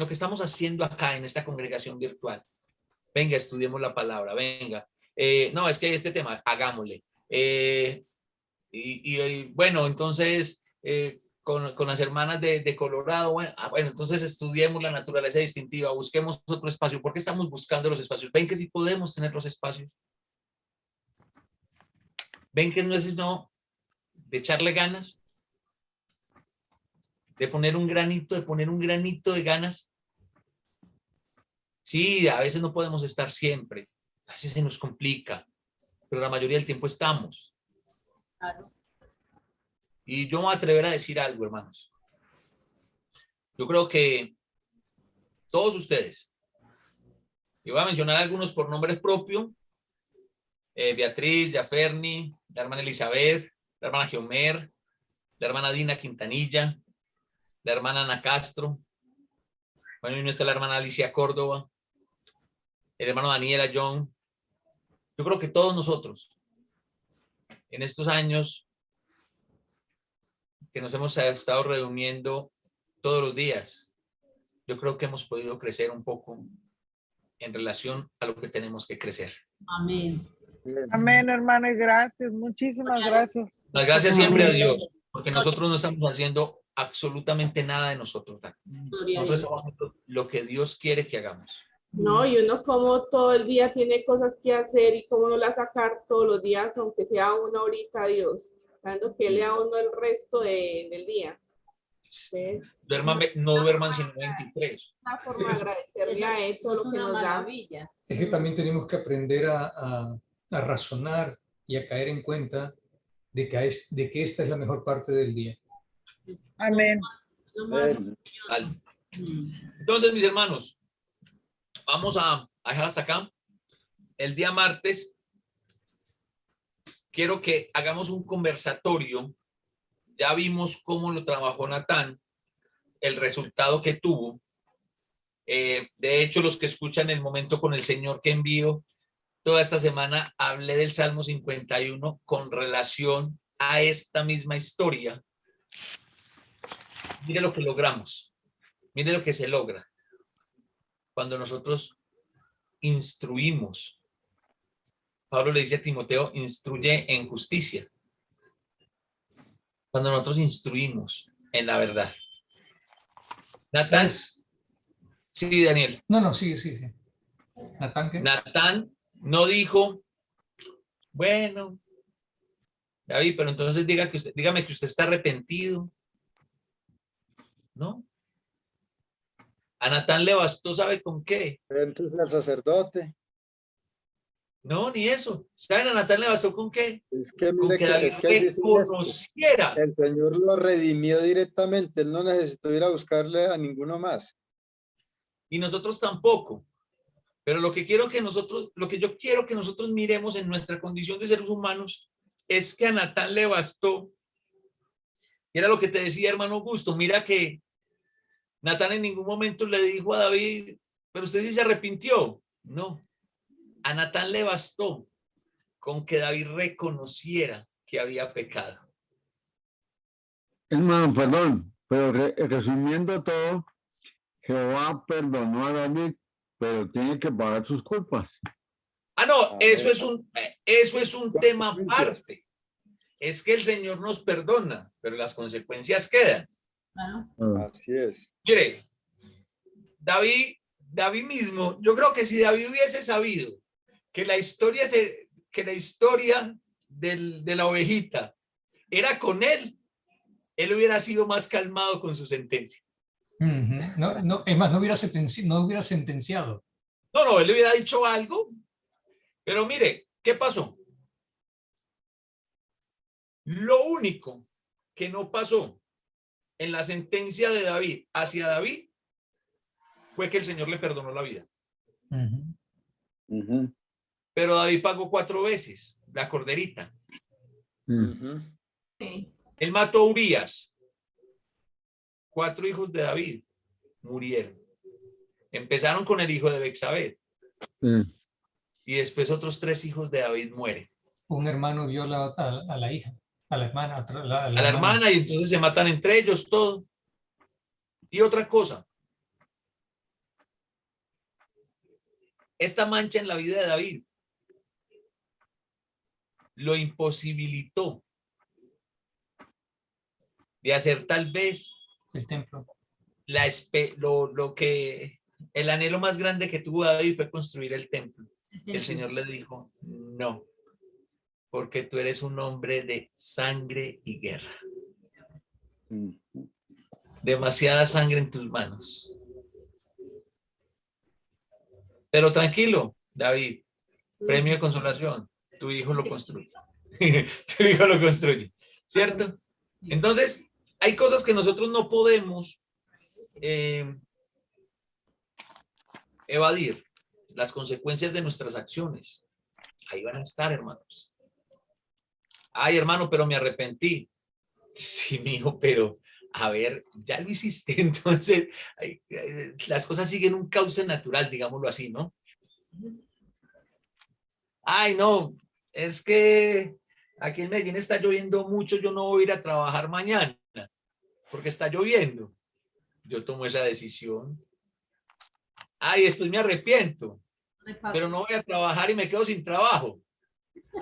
que estamos haciendo acá en esta congregación virtual? Venga, estudiemos la palabra, venga. No, es que este tema, hagámosle. Bueno, entonces, con las hermanas de Colorado, bueno, entonces estudiemos la naturaleza distintiva, busquemos otro espacio. ¿Por qué estamos buscando los espacios? Ven que sí podemos tener los espacios. Ven que no es sino de echarle ganas, de poner un granito de ganas. Sí, a veces no podemos estar siempre, a veces se nos complica, pero la mayoría del tiempo estamos. Claro. Y yo me voy a atrever a decir algo, hermanos. Yo creo que todos ustedes, y voy a mencionar algunos por nombre propio, Beatriz, Yaferni, la hermana Elizabeth, la hermana Geomer, la hermana Dina Quintanilla, la hermana Ana Castro, bueno, y no está la hermana Alicia Córdoba, el hermano Daniela John. Yo creo que todos nosotros, en estos años, que nos hemos estado reuniendo todos los días, yo creo que hemos podido crecer un poco en relación a lo que tenemos que crecer. Amén. Amén, hermano, y gracias. Muchísimas gracias. Las gracias siempre a Dios, porque nosotros no estamos haciendo absolutamente nada de nosotros. Gloria a Nosotros Dios. estamos haciendo lo que Dios quiere que hagamos. No, y uno como todo el día tiene cosas que hacer y cómo no las sacar todos los días, aunque sea una horita a Dios, dando que Él le da a uno el resto del día. No duerman sino 23. Una forma de agradecerle a Él todo lo que nos da. maravilla. Es que también tenemos que aprender a razonar y a caer en cuenta de que esta es la mejor parte del día. Amén. Amén. Vale. Entonces, mis hermanos, vamos a dejar hasta acá. El día martes quiero que hagamos un conversatorio. Ya vimos cómo lo trabajó Natán, el resultado que tuvo. De hecho, los que escuchan El Momento con el Señor que envío, toda esta semana hablé del Salmo 51 con relación a esta misma historia. Mire lo que logramos. Mire lo que se logra cuando nosotros instruimos. Pablo le dice a Timoteo, instruye en justicia. Cuando nosotros instruimos en la verdad. Natán. Sí, Daniel. No, sí. Natán, ¿qué? Natán no dijo, bueno, David, pero entonces dígame que usted está arrepentido. ¿No? A Natán le bastó, ¿sabe con qué? Entonces el sacerdote. No, ni eso. ¿Saben a Natán le bastó con qué? Es que Con mire que que, David es que él dice reconociera. el Señor lo redimió directamente. Él no necesitó ir a buscarle a ninguno más. Y nosotros tampoco. Pero lo que yo quiero que nosotros miremos en nuestra condición de seres humanos es que a Natán le bastó. Era lo que te decía, hermano Augusto. Mira que Natán en ningún momento le dijo a David, pero usted sí se arrepintió. No. A Natán le bastó con que David reconociera que había pecado. Hermano, perdón, pero resumiendo todo, Jehová perdonó a David, pero tiene que pagar sus culpas. Ah, no, eso es un tema aparte. Es que el Señor nos perdona, pero las consecuencias quedan. Así es. Mire, David mismo, yo creo que si David hubiese sabido que la historia de la ovejita era con él hubiera sido más calmado con su sentencia. No, es más, no hubiera sentenciado. No, él le hubiera dicho algo, pero mire, ¿qué pasó? Lo único que no pasó en la sentencia de David hacia David fue que el Señor le perdonó la vida. Pero David pagó 4 veces la corderita. Él mató a Urías. 4 hijos de David murieron. Empezaron con el hijo de Bexabé. Y después otros 3 hijos de David mueren. Un hermano viola a la hija, a la hermana. A la hermana, y entonces se matan entre ellos, todo. Y otra cosa. Esta mancha en la vida de David lo imposibilitó de hacer tal vez el templo. El anhelo más grande que tuvo David fue construir el templo. El Señor le dijo, no, porque tú eres un hombre de sangre y guerra. Demasiada sangre en tus manos. Pero tranquilo, David, premio de consolación, tu hijo lo construye. Tu hijo lo construye, ¿cierto? Entonces, hay cosas que nosotros no podemos evadir. Las consecuencias de nuestras acciones. Ahí van a estar, hermanos. Ay, hermano, pero me arrepentí. Sí, mijo, pero a ver, ya lo hiciste, entonces las cosas siguen un cauce natural, digámoslo así, ¿no? Ay, no, es que aquí en Medellín está lloviendo mucho, yo no voy a ir a trabajar mañana. porque está lloviendo. Yo tomo esa decisión. Ay, después me arrepiento, pero no voy a trabajar y me quedo sin trabajo.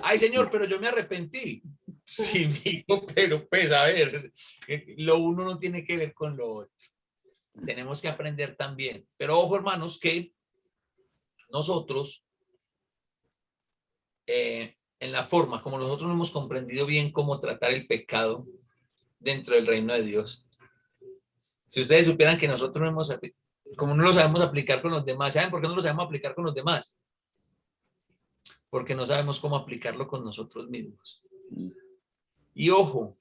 Ay, señor, pero yo me arrepentí. Sí, mijo, pero pues a ver, lo uno no tiene que ver con lo otro. Tenemos que aprender también. Pero ojo, hermanos, que nosotros, en la forma como nosotros no hemos comprendido bien cómo tratar el pecado dentro del reino de Dios, si ustedes supieran que nosotros no hemos, como no lo sabemos aplicar con los demás, ¿saben por qué no lo sabemos aplicar con los demás? Porque no sabemos cómo aplicarlo con nosotros mismos. Y ojo,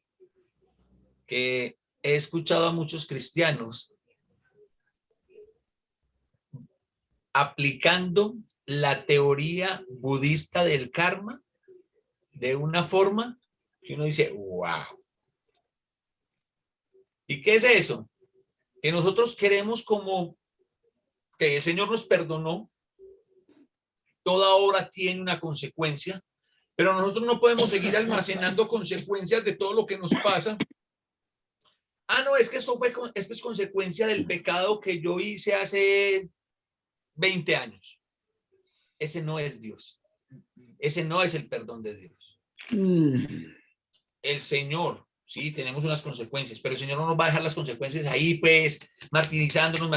que he escuchado a muchos cristianos aplicando la teoría budista del karma de una forma que uno dice, wow. ¿Y qué es eso? Que nosotros queremos como que el Señor nos perdonó, toda obra tiene una consecuencia, pero nosotros no podemos seguir almacenando consecuencias de todo lo que nos pasa. Ah, no, es que esto es consecuencia del pecado que yo hice hace 20 años. Ese no es Dios. Ese no es el perdón de Dios. El Señor, sí, tenemos unas consecuencias, pero el Señor no nos va a dejar las consecuencias ahí, pues, martirizándonos.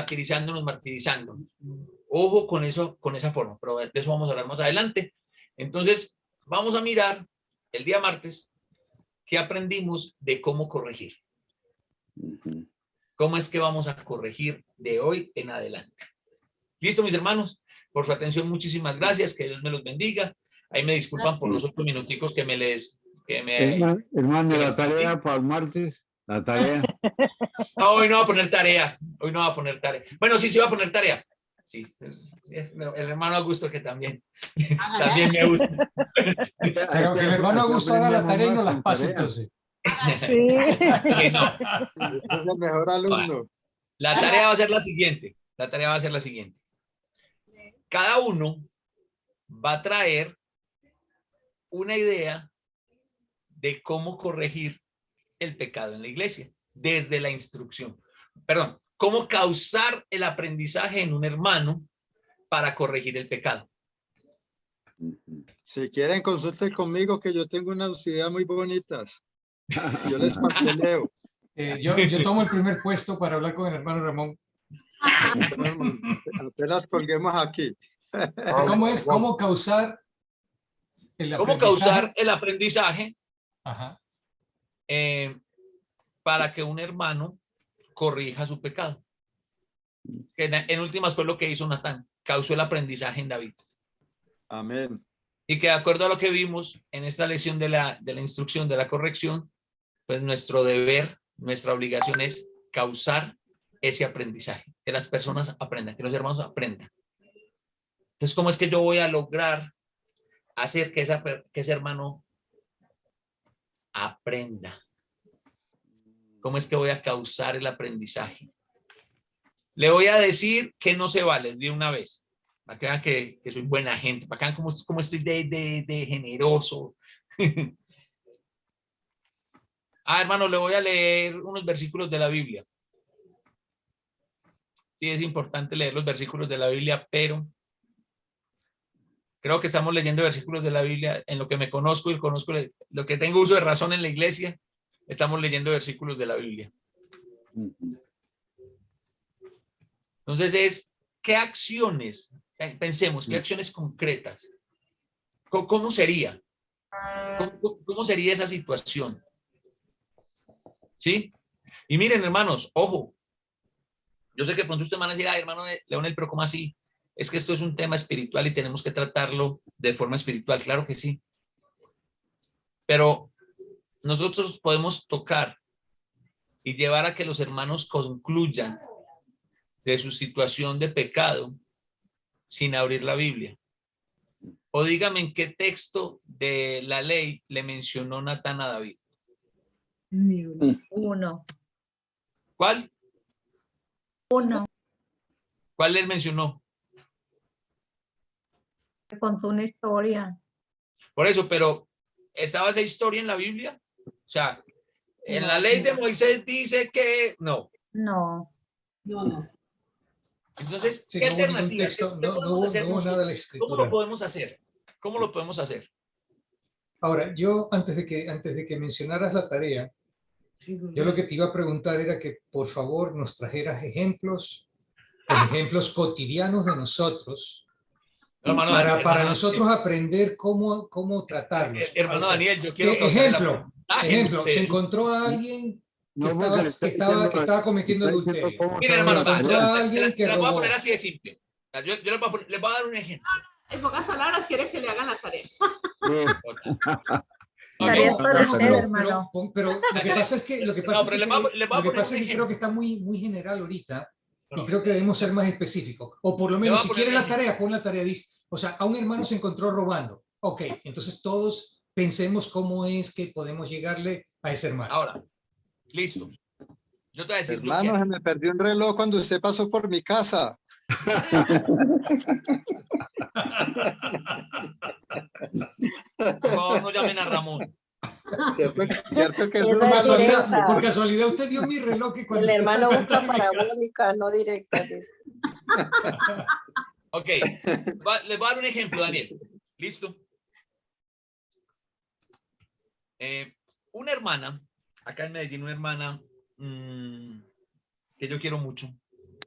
Ojo con eso, con esa forma, pero de eso vamos a hablar más adelante. Entonces, vamos a mirar el día martes qué aprendimos de cómo corregir. ¿Cómo es que vamos a corregir de hoy en adelante? ¿Listo, mis hermanos? Por su atención, muchísimas gracias. Que Dios me los bendiga. Ahí me disculpan por los otros minuticos que me... Hermano, la tarea para el martes, la tarea. No, hoy no va a poner tarea. Hoy no va a poner tarea. Bueno, sí va a poner tarea. Sí, es el hermano Augusto que también me gusta. Pero que el hermano Augusto haga la tarea y no las pase entonces. Sí. No. Este es el mejor alumno. La tarea va a ser la siguiente. Cada uno va a traer una idea de cómo corregir el pecado en la iglesia, desde la instrucción. Perdón, cómo causar el aprendizaje en un hermano para corregir el pecado. Si quieren, consulten conmigo, que yo tengo unas ideas muy bonitas. Yo les pasteleo. Yo tomo el primer puesto para hablar con el hermano Ramón. Apenas colguemos aquí. ¿Cómo causar el aprendizaje? ¿Cómo causar el aprendizaje? Ajá. Para que un hermano corrija su pecado. En últimas fue lo que hizo Natán. Causó el aprendizaje en David. Amén. Y que de acuerdo a lo que vimos en esta lección de la instrucción, de la corrección, pues nuestro deber, nuestra obligación es causar ese aprendizaje, que las personas aprendan, que los hermanos aprendan. Entonces, ¿cómo es que yo voy a lograr hacer que ese hermano aprenda? ¿Cómo es que voy a causar el aprendizaje? Le voy a decir que no se vale de una vez. Para que vean que soy buena gente. Para que vean cómo estoy de generoso. Hermano, le voy a leer unos versículos de la Biblia. Sí, es importante leer los versículos de la Biblia, pero creo que estamos leyendo versículos de la Biblia en lo que me conozco y conozco lo que tengo uso de razón en la iglesia. Estamos leyendo versículos de la Biblia. Entonces ¿qué acciones? Pensemos, ¿qué acciones concretas? ¿Cómo sería? ¿Cómo sería esa situación? ¿Sí? Y miren, hermanos, ojo. Yo sé que pronto ustedes van a decir, hermano Leonel, pero ¿cómo así? Es que esto es un tema espiritual y tenemos que tratarlo de forma espiritual. Claro que sí. Pero nosotros podemos tocar y llevar a que los hermanos concluyan de su situación de pecado sin abrir la Biblia. O dígame en qué texto de la ley le mencionó Natán a David. Uno. ¿Cuál? Uno. ¿Cuál les mencionó? Contó una historia. Por eso, pero ¿estaba esa historia en la Biblia? O sea, En la ley de Moisés dice que no. No. No. Entonces, Sí, ¿qué no hubo ningún alternativa? texto, ¿Qué no podemos hubo hacer nada de la nosotros? ¿Cómo escritura. lo podemos hacer? ¿Cómo lo podemos hacer? Ahora, yo antes de que mencionaras la tarea, yo lo que te iba a preguntar era que por favor nos trajeras ejemplos, ejemplos cotidianos de nosotros, Hermano, para hermano, nosotros aprender cómo tratarlos. hermano O sea, Daniel, yo quiero ¿qué causar el ejemplo? aprendizaje en Ejemplo, se usted. encontró a alguien que No, porque le que estaba cometiendo está diciendo adulterio. cómo Miren, se hermano, va a encontró a hacer. alguien que se la voy a robó. poner así de simple. Yo les voy a dar un ejemplo. En pocas palabras, quiere que le hagan la tarea. Tarea Ok. para usted, hermano. Pero lo que pasa es que No, pero les voy a poner un creo ejemplo. que está muy general ahorita y No. creo que debemos ser más específicos. O por lo Le voy menos, a si poner quiere un la ejemplo. tarea, pon la tarea. Dice, o sea, a un hermano se encontró robando. Ok, entonces todos pensemos cómo es que podemos llegarle a ese hermano. Ahora, listo. Yo te voy a decir, yo Hermano, quiero. se me perdió un reloj cuando usted pasó por mi casa. Por favor, no llamen a Ramón. ¿Cierto que es Esa un es mal directa. Por casualidad, usted dio mi reloj que cuando El usted hermano estaba usa en mi casa. parabólica, no directa. Dice. Ok, les voy a dar un ejemplo, Daniel. ¿Listo? Una hermana, acá en Medellín, una hermana que yo quiero mucho.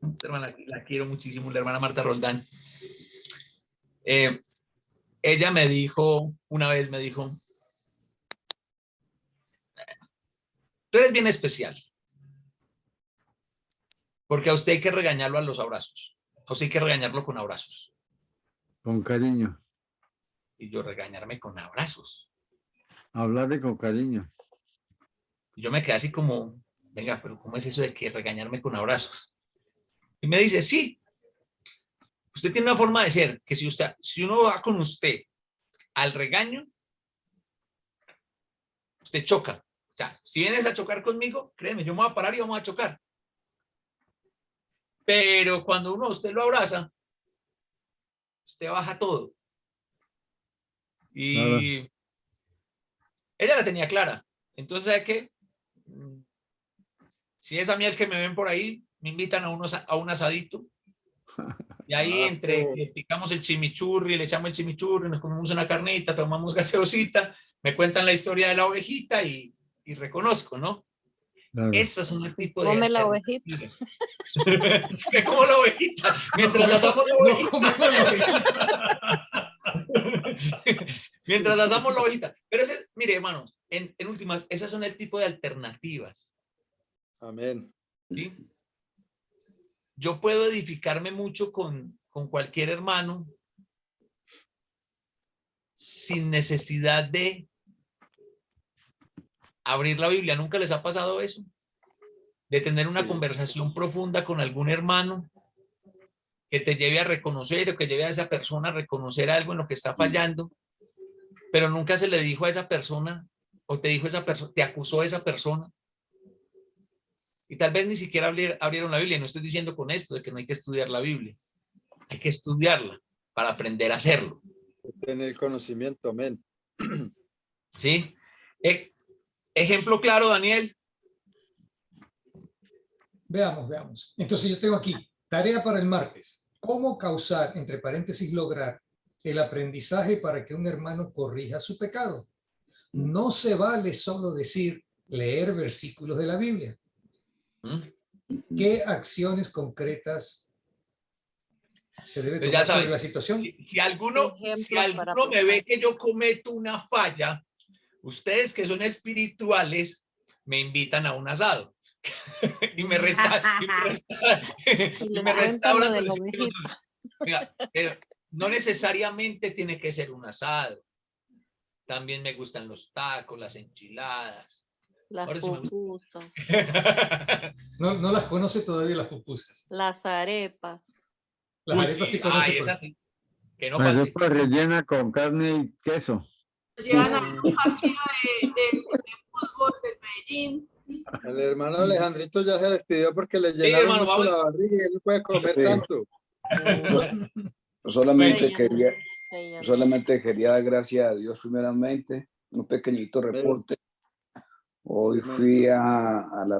Esta hermana la quiero muchísimo, la hermana Marta Roldán. Ella me dijo, una vez me dijo, tú eres bien especial, porque a usted hay que regañarlo a los abrazos. A usted hay que regañarlo con abrazos. Con cariño. Y yo regañarme con abrazos. Hablarle con cariño. Y yo me quedé así como, venga, pero ¿cómo es eso de que regañarme con abrazos? Y me dice, sí, usted tiene una forma de ser, que si uno va con usted al regaño, usted choca. O sea, si vienes a chocar conmigo, créeme, yo me voy a parar y vamos a chocar. Pero cuando usted lo abraza, usted baja todo. Y ella la tenía clara. Entonces, ¿sabe qué? Si es a mí el que me ven por ahí, me invitan a un asadito. Y ahí entre que picamos el chimichurri, le echamos el chimichurri, nos comemos una carnita, tomamos gaseosita, me cuentan la historia de la ovejita y reconozco, ¿no? Claro. Esas son el tipo de... Come la ovejita. Me como la ovejita. Mientras asamos la ovejita. No comemos la ovejita. Mientras asamos la ovejita. Pero mire, hermanos, en últimas, esas son el tipo de alternativas. Amén. ¿Sí? Yo puedo edificarme mucho con cualquier hermano sin necesidad de abrir la Biblia. ¿Nunca les ha pasado eso? De tener una conversación profunda con algún hermano que te lleve a reconocer o que lleve a esa persona a reconocer algo en lo que está fallando, pero nunca se le dijo a esa persona o te dijo esa persona, te acusó a esa persona. Y tal vez ni siquiera abrieron la Biblia. No estoy diciendo con esto de que no hay que estudiar la Biblia. Hay que estudiarla para aprender a hacerlo. Tener conocimiento, amén. ¿Sí? Ejemplo claro, Daniel. Veamos. Entonces yo tengo aquí, tarea para el martes. ¿Cómo causar, entre paréntesis, lograr el aprendizaje para que un hermano corrija su pecado? No se vale solo decir, leer versículos de la Biblia. ¿Qué acciones concretas se debe tomar sobre la situación? Si alguno me ve que yo cometo una falla, ustedes que son espirituales me invitan a un asado y me restauran. Mira, pero no necesariamente tiene que ser un asado. También me gustan los tacos, las enchiladas. Las pupusas. No las conoce todavía las pupusas. Las arepas. Las arepas sí conoce. Que no falte. Arepa rellena con carne y queso. Llegan a un partido de fútbol de Medellín. El hermano Alejandrito ya se despidió porque le llenaron mucho la barriga y él no puede comer tanto. Solamente quería dar gracias a Dios primeramente, un pequeñito reporte. Hoy Sí, fui a la